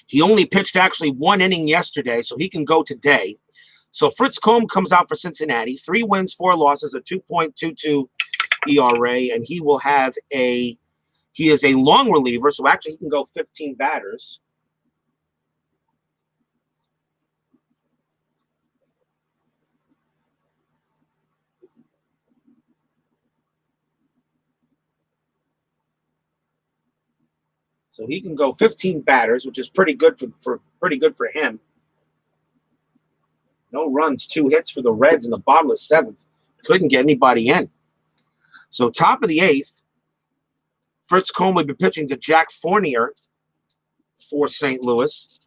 He only pitched actually 1 inning yesterday, so he can go today. So Fritz Combe comes out for Cincinnati. 3 wins, 4 losses, a 2.22 ERA, and he will have he is a long reliever, so actually he can go 15 batters. So he can go 15 batters, which is pretty good for him. No runs, 2 hits for the Reds in the bottom of the 7th. Couldn't get anybody in. So top of the 8th, Fritz Combe will be pitching to Jack Fournier for St. Louis.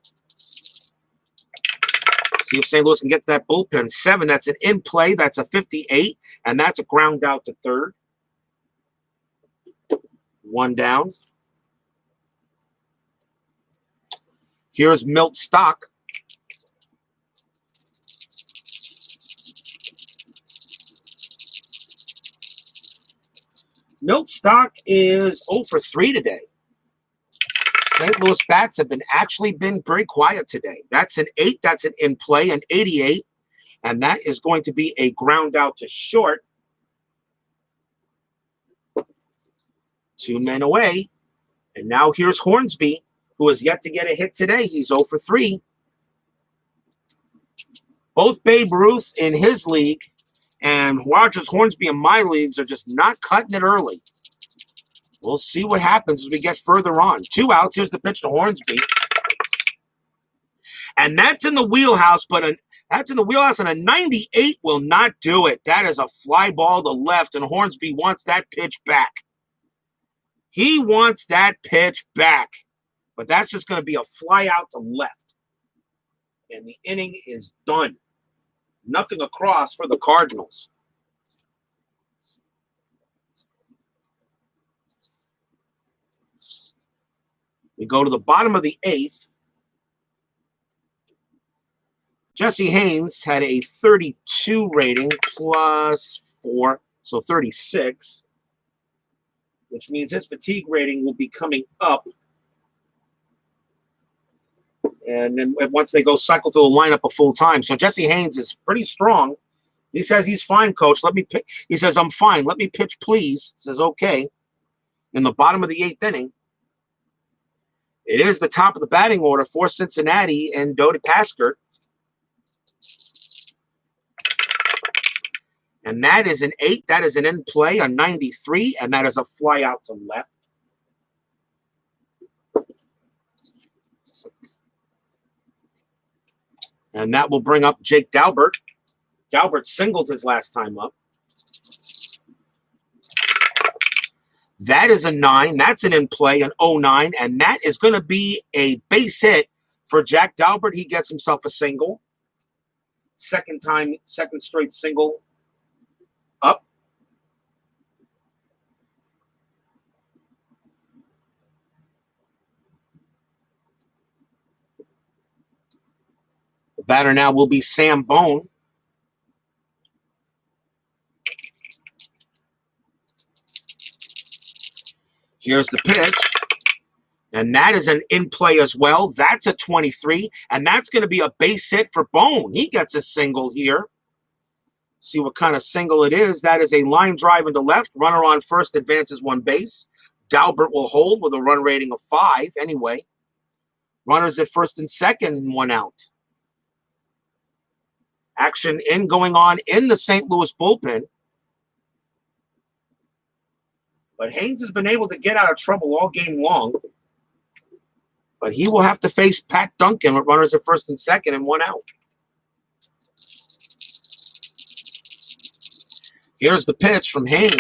See if St. Louis can get that bullpen. 7, that's an in play. That's a 58, and that's a ground out to third. 1 down. Here's Milt Stock. Milt Stock is 0 for 3 today. St. Louis bats have actually been very quiet today. That's an 8. That's an in play, an 88. And that is going to be a ground out to short. 2 men away. And now here's Hornsby, who has yet to get a hit today. He's 0 for 3. Both Babe Ruth in his league and Rogers Hornsby in my leagues are just not cutting it early. We'll see what happens as we get further on. 2 outs. Here's the pitch to Hornsby. And that's in the wheelhouse, but that's in the wheelhouse, and a 98 will not do it. That is a fly ball to left, and Hornsby wants that pitch back. He wants that pitch back. But that's just going to be a fly out to left. And the inning is done. Nothing across for the Cardinals. We go to the bottom of the 8th. Jesse Haines had a 32 rating plus 4, so 36, which means his fatigue rating will be coming up. And then once they go cycle through the lineup a full time. So Jesse Haines is pretty strong. He says he's fine, coach. He says, I'm fine. Let me pitch, please. Says, okay. In the bottom of the 8th inning, it is the top of the batting order for Cincinnati and Dodi Paskert. And that is an 8. That is an in play, a 93, and that is a fly out to left. And that will bring up Jake Dalbert. Dalbert singled his last time up. That is a 9. That's an in play, an 09. And that is going to be a base hit for Jack Dalbert. He gets himself a single. Second straight single up. The batter now will be Sam Bone. Here's the pitch. And that is an in play as well. That's a 23. And that's going to be a base hit for Bone. He gets a single here. See what kind of single it is. That is a line drive into left. Runner on first advances 1 base. Dalbert will hold with a run rating of 5 anyway. Runners at first and second, 1 out. Action going on in the St. Louis bullpen. But Haines has been able to get out of trouble all game long. But he will have to face Pat Duncan with runners at first and second and 1 out. Here's the pitch from Haines.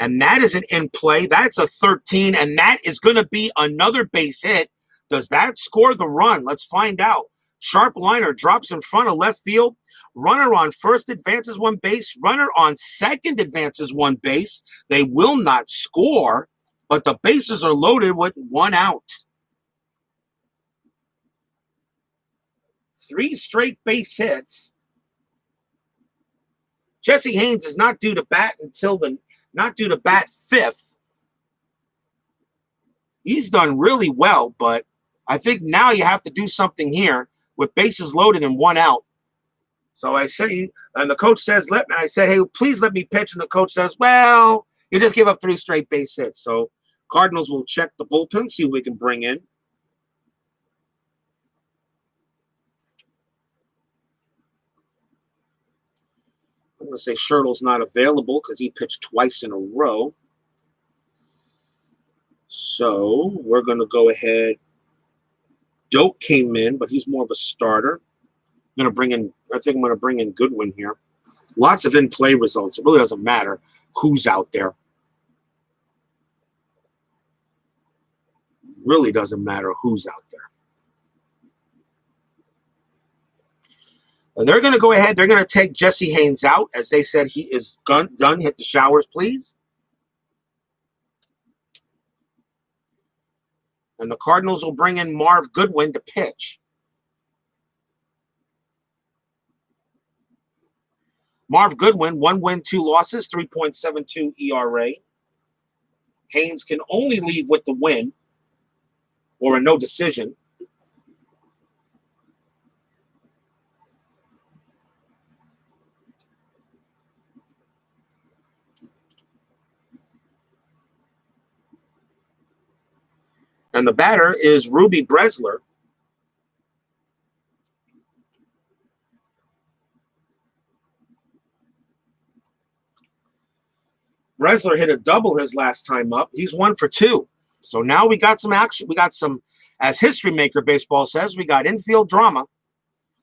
And that is an in play. That's a 13, and that is going to be another base hit. Does that score the run? Let's find out. Sharp liner drops in front of left field. Runner on first advances 1 base. Runner on second advances 1 base. They will not score, but the bases are loaded with 1 out. 3 straight base hits. Jesse Haines is not due to bat 5th. He's done really well, but I think now you have to do something here with bases loaded and 1 out. So I say, and the coach says, I said, hey, please let me pitch. And the coach says, well, you just gave up 3 straight base hits. So Cardinals will check the bullpen, see who we can bring in. I'm going to say Schertel's not available because he pitched twice in a row. So we're going to go ahead. Doak came in, but he's more of a starter. I think I'm going to bring in Goodwin here. Lots of in-play results. It really doesn't matter who's out there. Really doesn't matter who's out there. And they're going to go ahead. They're going to take Jesse Haines out. As they said, he is done. Hit the showers, please. And the Cardinals will bring in Marv Goodwin to pitch. Marv Goodwin, 1 win, 2 losses, 3.72 ERA. Haines can only leave with the win or a no decision. And the batter is Ruby Bresler. Bresler hit a double his last time up. He's 1 for 2. So now we got some action. We got some, as History Maker Baseball says, we got infield drama.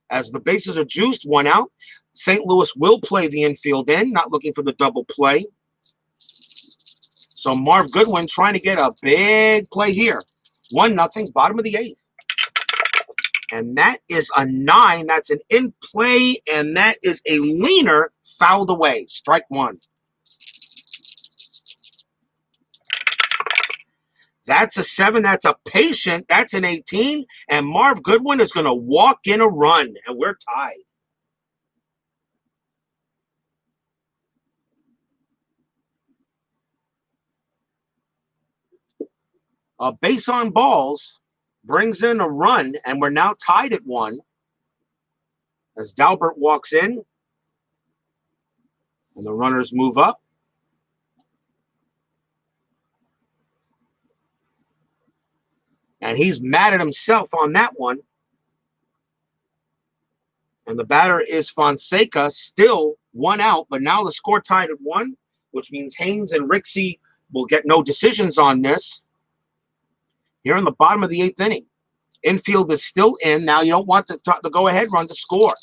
As the bases are juiced, 1 out. St. Louis will play the infield in, not looking for the double play. So Marv Goodwin trying to get a big play here. 1-0, bottom of the 8th. And that is a 9. That's an in play, and that is a leaner fouled away. Strike 1. That's a 7. That's a patient. That's an 18. And Marv Goodwin is going to walk in a run, and we're tied. A base on balls brings in a run, and we're now tied at 1. As Dalbert walks in, and the runners move up. And he's mad at himself on that one. And the batter is Fonseca, still 1 out, but now the score tied at 1, which means Haines and Rixey will get no decisions on this. Here in the bottom of the 8th inning. Infield is still in. Now you don't want the go-ahead run to score.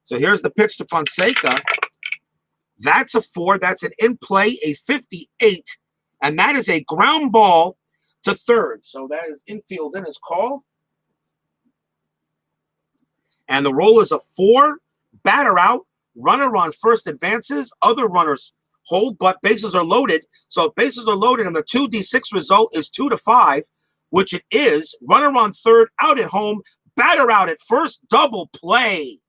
So here's the pitch to Fonseca. That's a 4. That's an in-play, a 58. And that is a ground ball to third. So that is infield in is called. And the roll is a 4. Batter out. Runner on first advances. Other runners hold, but bases are loaded. So if bases are loaded and the 2D6 result is 2-5, which it is, runner on third, out at home, batter out at first, double play.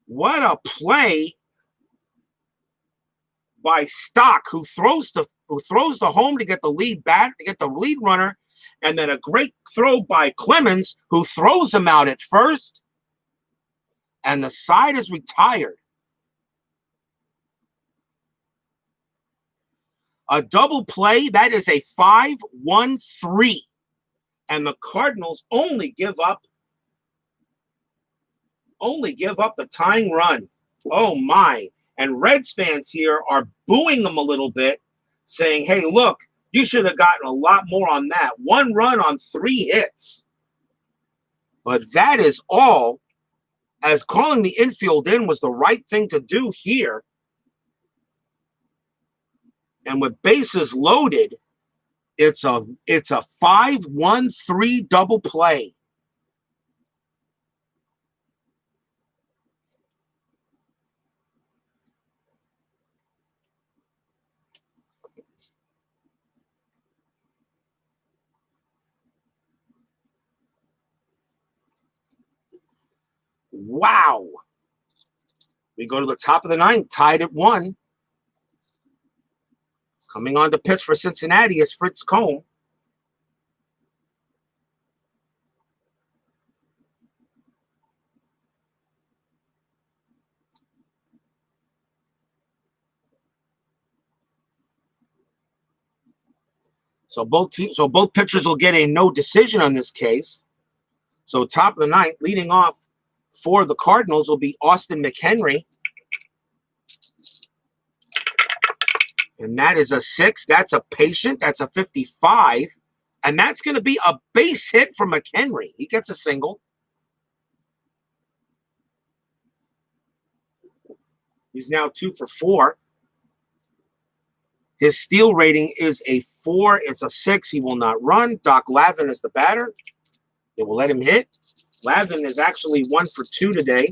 What a play by Stock, who throws the home to get the lead back, to get the lead runner, and then a great throw by Clemens, who throws him out at first, and the side is retired. A double play, that is a 5-1-3. And the Cardinals only give up the tying run. Oh, my. And Reds fans here are booing them a little bit, saying, hey, look, you should have gotten a lot more on that. 1 run on 3 hits. But that is all, as calling the infield in was the right thing to do here. And with bases loaded, it's a 5-1-3 double play. Wow. We go to the top of the 9th, tied at 1. Coming on to pitch for Cincinnati is Fritz Combe. So both pitchers will get a no decision on this case. So top of the ninth, leading off for the Cardinals will be Austin McHenry. And that is a 6. That's a patient. That's a 55. And that's going to be a base hit for McHenry. He gets a single. He's now 2 for 4. His steal rating is a 4. It's a 6. He will not run. Doc Lavin is the batter. They will let him hit. Lavin is actually 1 for 2 today.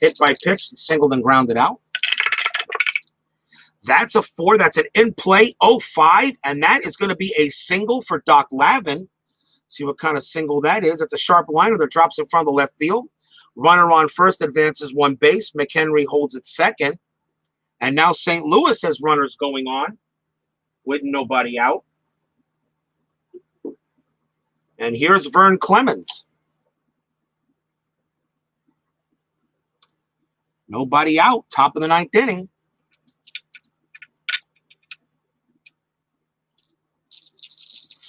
Hit by pitch, singled and grounded out. That's a 4. That's an in-play 0-5. And that is going to be a single for Doc Lavin. See what kind of single that is. It's a sharp liner that drops in front of the left field. Runner on first advances 1 base. McHenry holds it second. And now St. Louis has runners going on with nobody out. And here's Vern Clemens. Nobody out. Top of the ninth inning.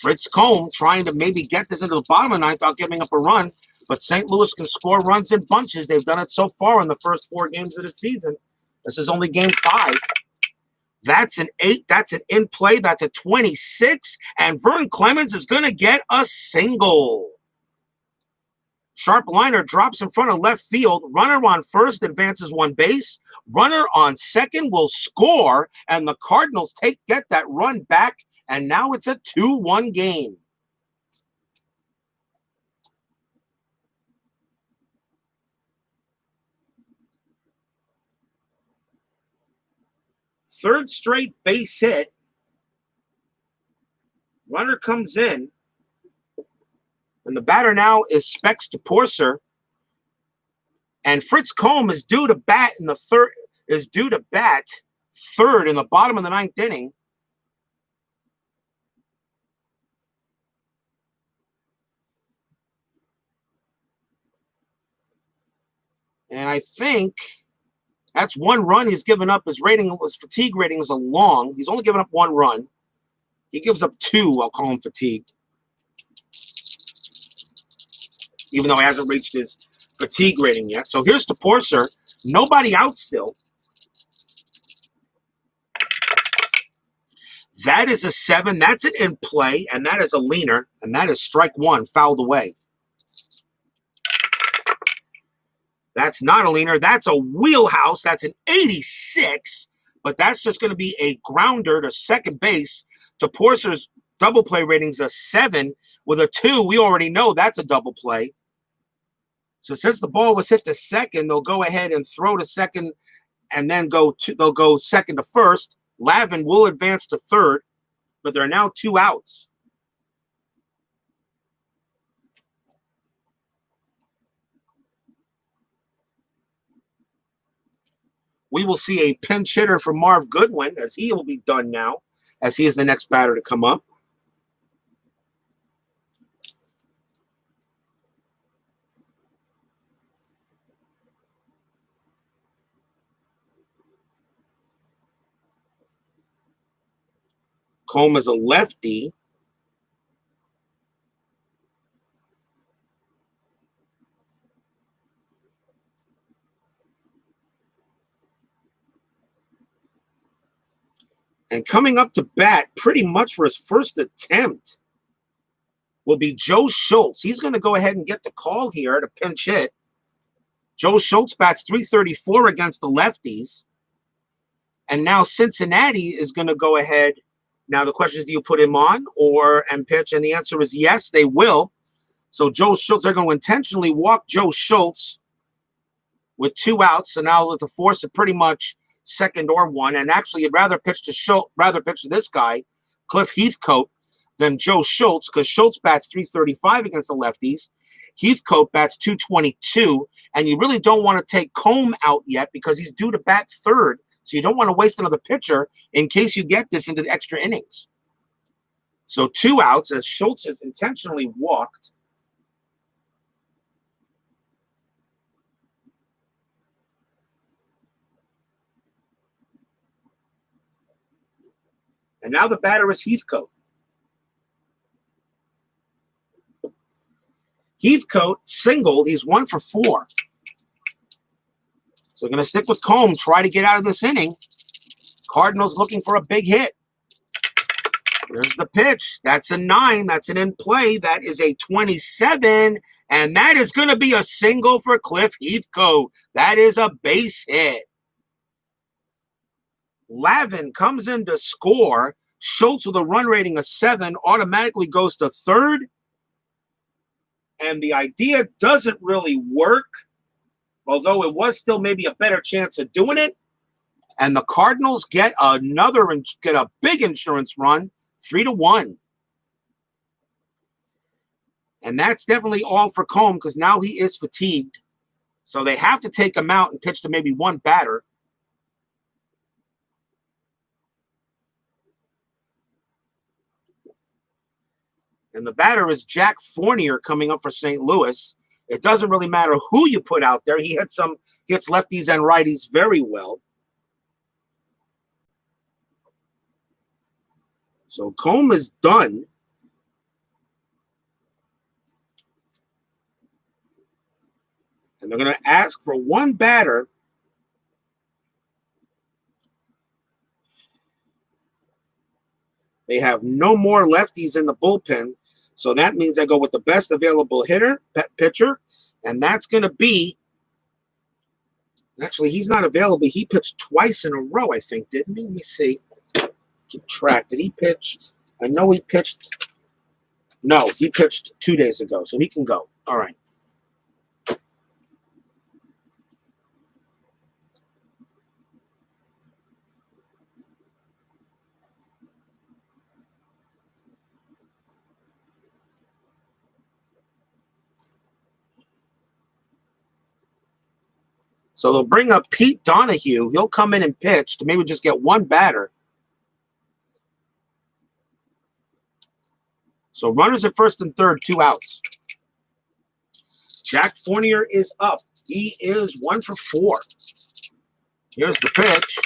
Fritz Combe trying to maybe get this into the bottom of the ninth without giving up a run. But St. Louis can score runs in bunches. They've done it so far in the first 4 games of the season. This is only game 5. That's an 8. That's an in-play. That's a 26. And Vern Clemens is going to get a single. Sharp liner drops in front of left field. Runner on first advances 1 base. Runner on second will score. And the Cardinals get that run back. And now it's a 2-1 game. Third straight base hit. Runner comes in. And the batter now is Specs to Porcer. And Fritz Combe is due to bat third in the bottom of the ninth inning. And I think that's 1 run he's given up. His fatigue rating is a long. He's only given up 1 run. He gives up 2. I'll call him fatigued. Even though he hasn't reached his fatigue rating yet. So here's to Porcer. Nobody out still. That is a 7. That's an in-play. And that is a leaner. And that is strike 1, fouled away. That's not a leaner. That's a wheelhouse. That's an 86. But that's just going to be a grounder to second base. To Porcer's double play rating's a 7. With a 2, we already know that's a double play. So since the ball was hit to second, they'll go ahead and throw to second and then they'll go second to first. Lavin will advance to third, but there are now 2 outs. We will see a pinch hitter for Marv Goodwin as he will be done now, as he is the next batter to come up. Combe is a lefty. And coming up to bat pretty much for his first attempt will be Joe Schultz. He's going to go ahead and get the call here to pinch hit. Joe Schultz bats .334 against the lefties. And now Cincinnati is going to go ahead. Now the question is, do you put him on and pitch? And the answer is yes, they will. So Joe Schultz, they're going to intentionally walk Joe Schultz with 2 outs. So now to force it pretty much second or 1. And actually, you'd rather pitch to this guy, Cliff Heathcote, than Joe Schultz, because Schultz bats .335 against the lefties. Heathcote bats .222, and you really don't want to take Combe out yet because he's due to bat third So you don't want to waste another pitcher in case you get this into the extra innings. So 2 outs as Schultz has intentionally walked. And now the batter is Heathcote. Heathcote singled. He's 1 for 4. So we're going to stick with Combe, try to get out of this inning. Cardinals looking for a big hit. Here's the pitch. That's a 9. That's an in play. That is a 27. And that is going to be a single for Cliff Heathcote. That is a base hit. Lavin comes in to score. Schultz with a run rating of 7 automatically goes to third. And the idea doesn't really work, although it was still maybe a better chance of doing it. And the Cardinals get a big insurance run, 3-1. And that's definitely all for Combe because now he is fatigued. So they have to take him out and pitch to maybe one batter. And the batter is Jack Fournier coming up for St. Louis. It doesn't really matter who you put out there. He hits lefties and righties very well. So Combe is done. And they're going to ask for one batter. They have no more lefties in the bullpen. So that means I go with the best available pitcher. And that's going to be, actually, he's not available. He pitched twice in a row, I think, didn't he? Let me see. Keep track. Did he pitch? I know he pitched. No, he pitched 2 days ago, so he can go. All right. So they'll bring up Pete Donahue. He'll come in and pitch to maybe just get one batter. So runners at first and third, 2 outs. Jack Fournier is up. He is 1 for 4. Here's the pitch.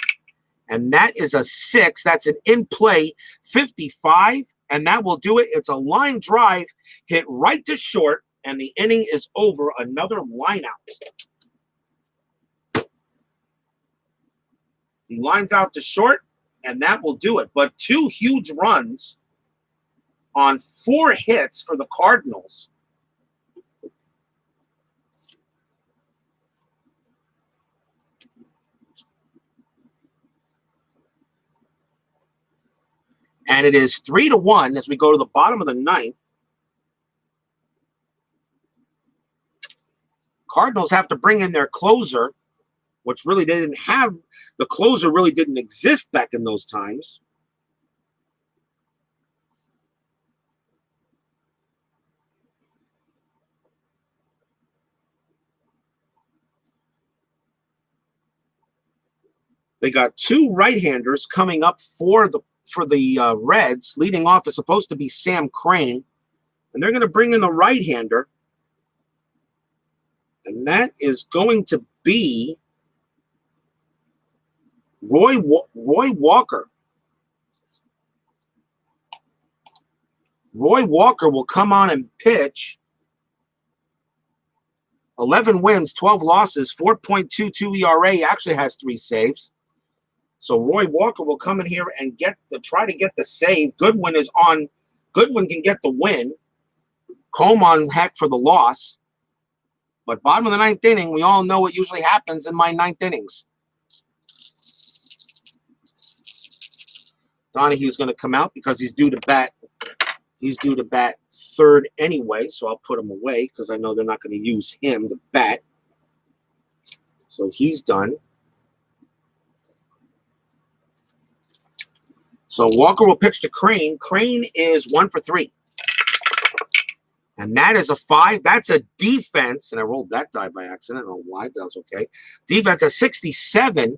And that is a 6. That's an in-play 55. And that will do it. It's a line drive hit right to short. And the inning is over. Another line out. He lines out to short, and that will do it. But 2 huge runs on 4 hits for the Cardinals. And it is 3-1 as we go to the bottom of the 9th. Cardinals have to bring in their closer, which really they didn't have. The closer really didn't exist back in those times. They got 2 right-handers coming up for the Reds. Leading off is supposed to be Sam Crane, and they're going to bring in the right-hander, and that is going to be Roy Walker. Roy Walker will come on and pitch. 11 wins, 12 losses, 4.22 ERA. He actually has 3 saves. So Roy Walker will come in here and try to get the save. Goodwin can get the win. Combe on heck for the loss. But bottom of the 9th inning, we all know what usually happens in my 9th innings. Donahue's going to come out because he's due to bat. He's due to bat third anyway, so I'll put him away because I know they're not going to use him to bat. So he's done. So Walker will pitch to Crane. Crane is 1 for 3. And that is a 5. That's a defense. And I rolled that die by accident. I don't know why. That was okay. Defense at 67.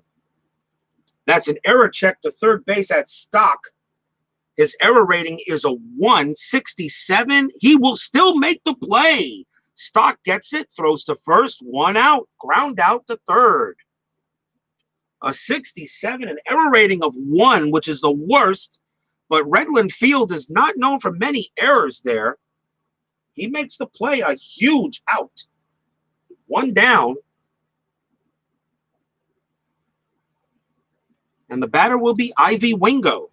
That's an error check to third base at Stock. His error rating is a 167. He will still make the play. Stock gets it, throws to first, 1 out, ground out to third. A 67, an error rating of 1, which is the worst, but Redland Field is not known for many errors there. He makes the play, a huge out. 1 down. And the batter will be Ivy Wingo.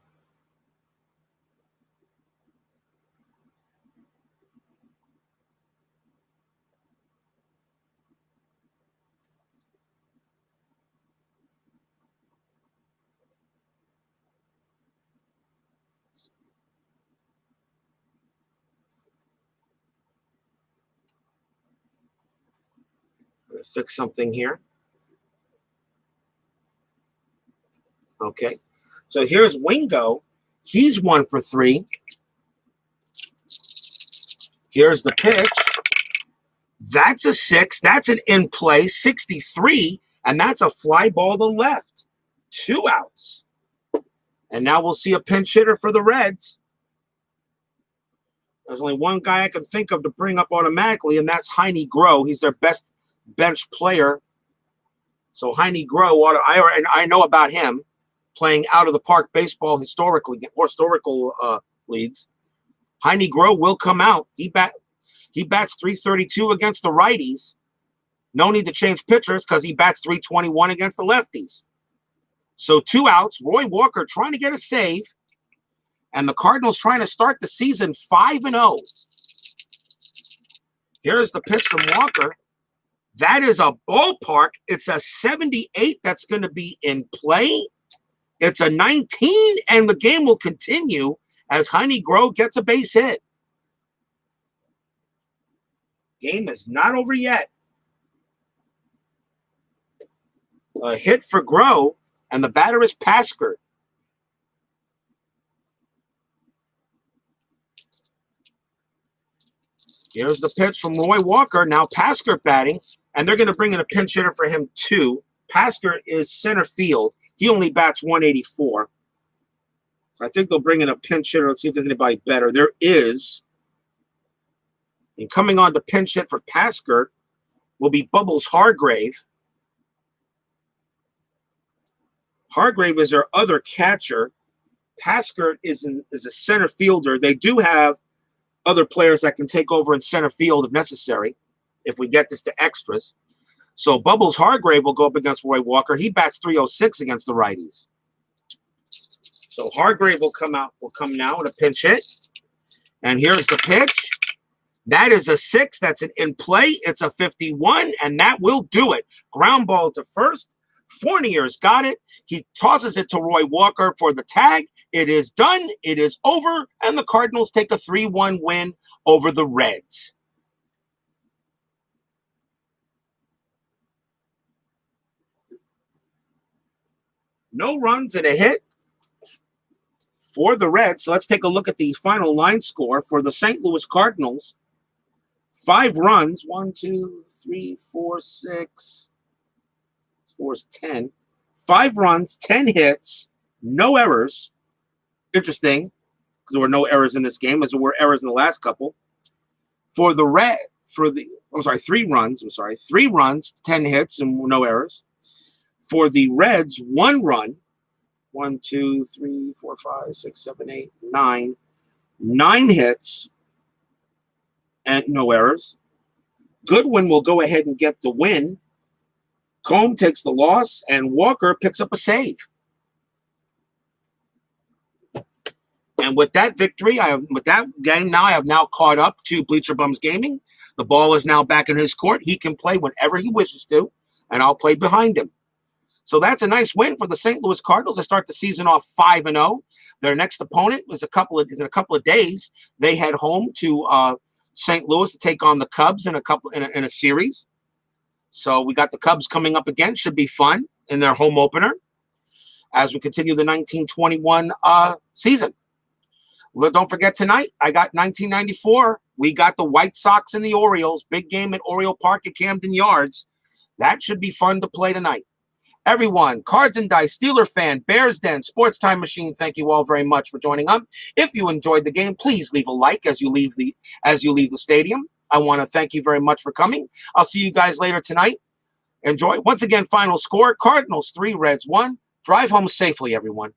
I'm going to fix something here. Okay. So here's Wingo. He's 1 for 3. Here's the pitch. That's a 6. That's an in play, 63. And that's a fly ball to left. 2 outs. And now we'll see a pinch hitter for the Reds. There's only one guy I can think of to bring up automatically, and that's Haines Grow. He's their best bench player. So Haines Grow, I know about him playing out of the park baseball historical leagues. Haines Grow will come out. He bats .332 against the righties. No need to change pitchers because he bats .321 against the lefties. So 2 outs. Roy Walker trying to get a save. And the Cardinals trying to start the season 5-0. Here's the pitch from Walker. That is a ballpark. It's a 78 that's going to be in play. It's a 19, and the game will continue as Haines Grow gets a base hit. Game is not over yet. A hit for Grow, and the batter is Pasker. Here's the pitch from Roy Walker. Now Pasker batting, and they're going to bring in a pinch hitter for him too. Pasker is center field. He only bats 184. So I think they'll bring in a pinch hitter. Let's see if there's anybody better. There is. And coming on to pinch hit for Pasker will be Bubbles Hargrave. Hargrave is their other catcher. Pasker is a center fielder. They do have other players that can take over in center field if necessary, if we get this to extras. So Bubbles Hargrave will go up against Roy Walker. He bats .306 against the righties. So Hargrave will come now with a pinch hit. And here's the pitch. That is a 6. That's an in play. It's a 51, and that will do it. Ground ball to first. Fournier's got it. He tosses it to Roy Walker for the tag. It is done. It is over. And the Cardinals take a 3-1 win over the Reds. No runs and a hit for the Reds. So let's take a look at the final line score for the St. Louis Cardinals. 5 runs. 1, 2, 3, 4, 6. 4 is 10. 5 runs, 10 hits, no errors. Interesting, because there were no errors in this game, as there were errors in the last couple. 3 runs. 3 runs, 10 hits, and no errors. For the Reds, 1 run. 1, 2, 3, 4, 5, 6, 7, 8, 9. 9 hits and no errors. Goodwin will go ahead and get the win. Combe takes the loss, and Walker picks up a save. And with that victory, I have now caught up to Bleacher Bums Gaming. The ball is now back in his court. He can play whenever he wishes to, and I'll play behind him. So that's a nice win for the St. Louis Cardinals to start the season off 5-0. Their next opponent is in a couple of days. They head home to St. Louis to take on the Cubs in a series. So we got the Cubs coming up again. Should be fun in their home opener as we continue the 1921 season. Well, don't forget tonight, I got 1994. We got the White Sox and the Orioles. Big game at Oriole Park at Camden Yards. That should be fun to play tonight. Everyone, Cards and Dice, Steeler Fan, Bears Den, Sports Time Machine, thank you all very much for joining up. If you enjoyed the game, please leave a like as you leave the stadium. I want to thank you very much for coming. I'll see you guys later tonight. Enjoy. Once again, final score, Cardinals 3, Reds 1. Drive home safely, everyone.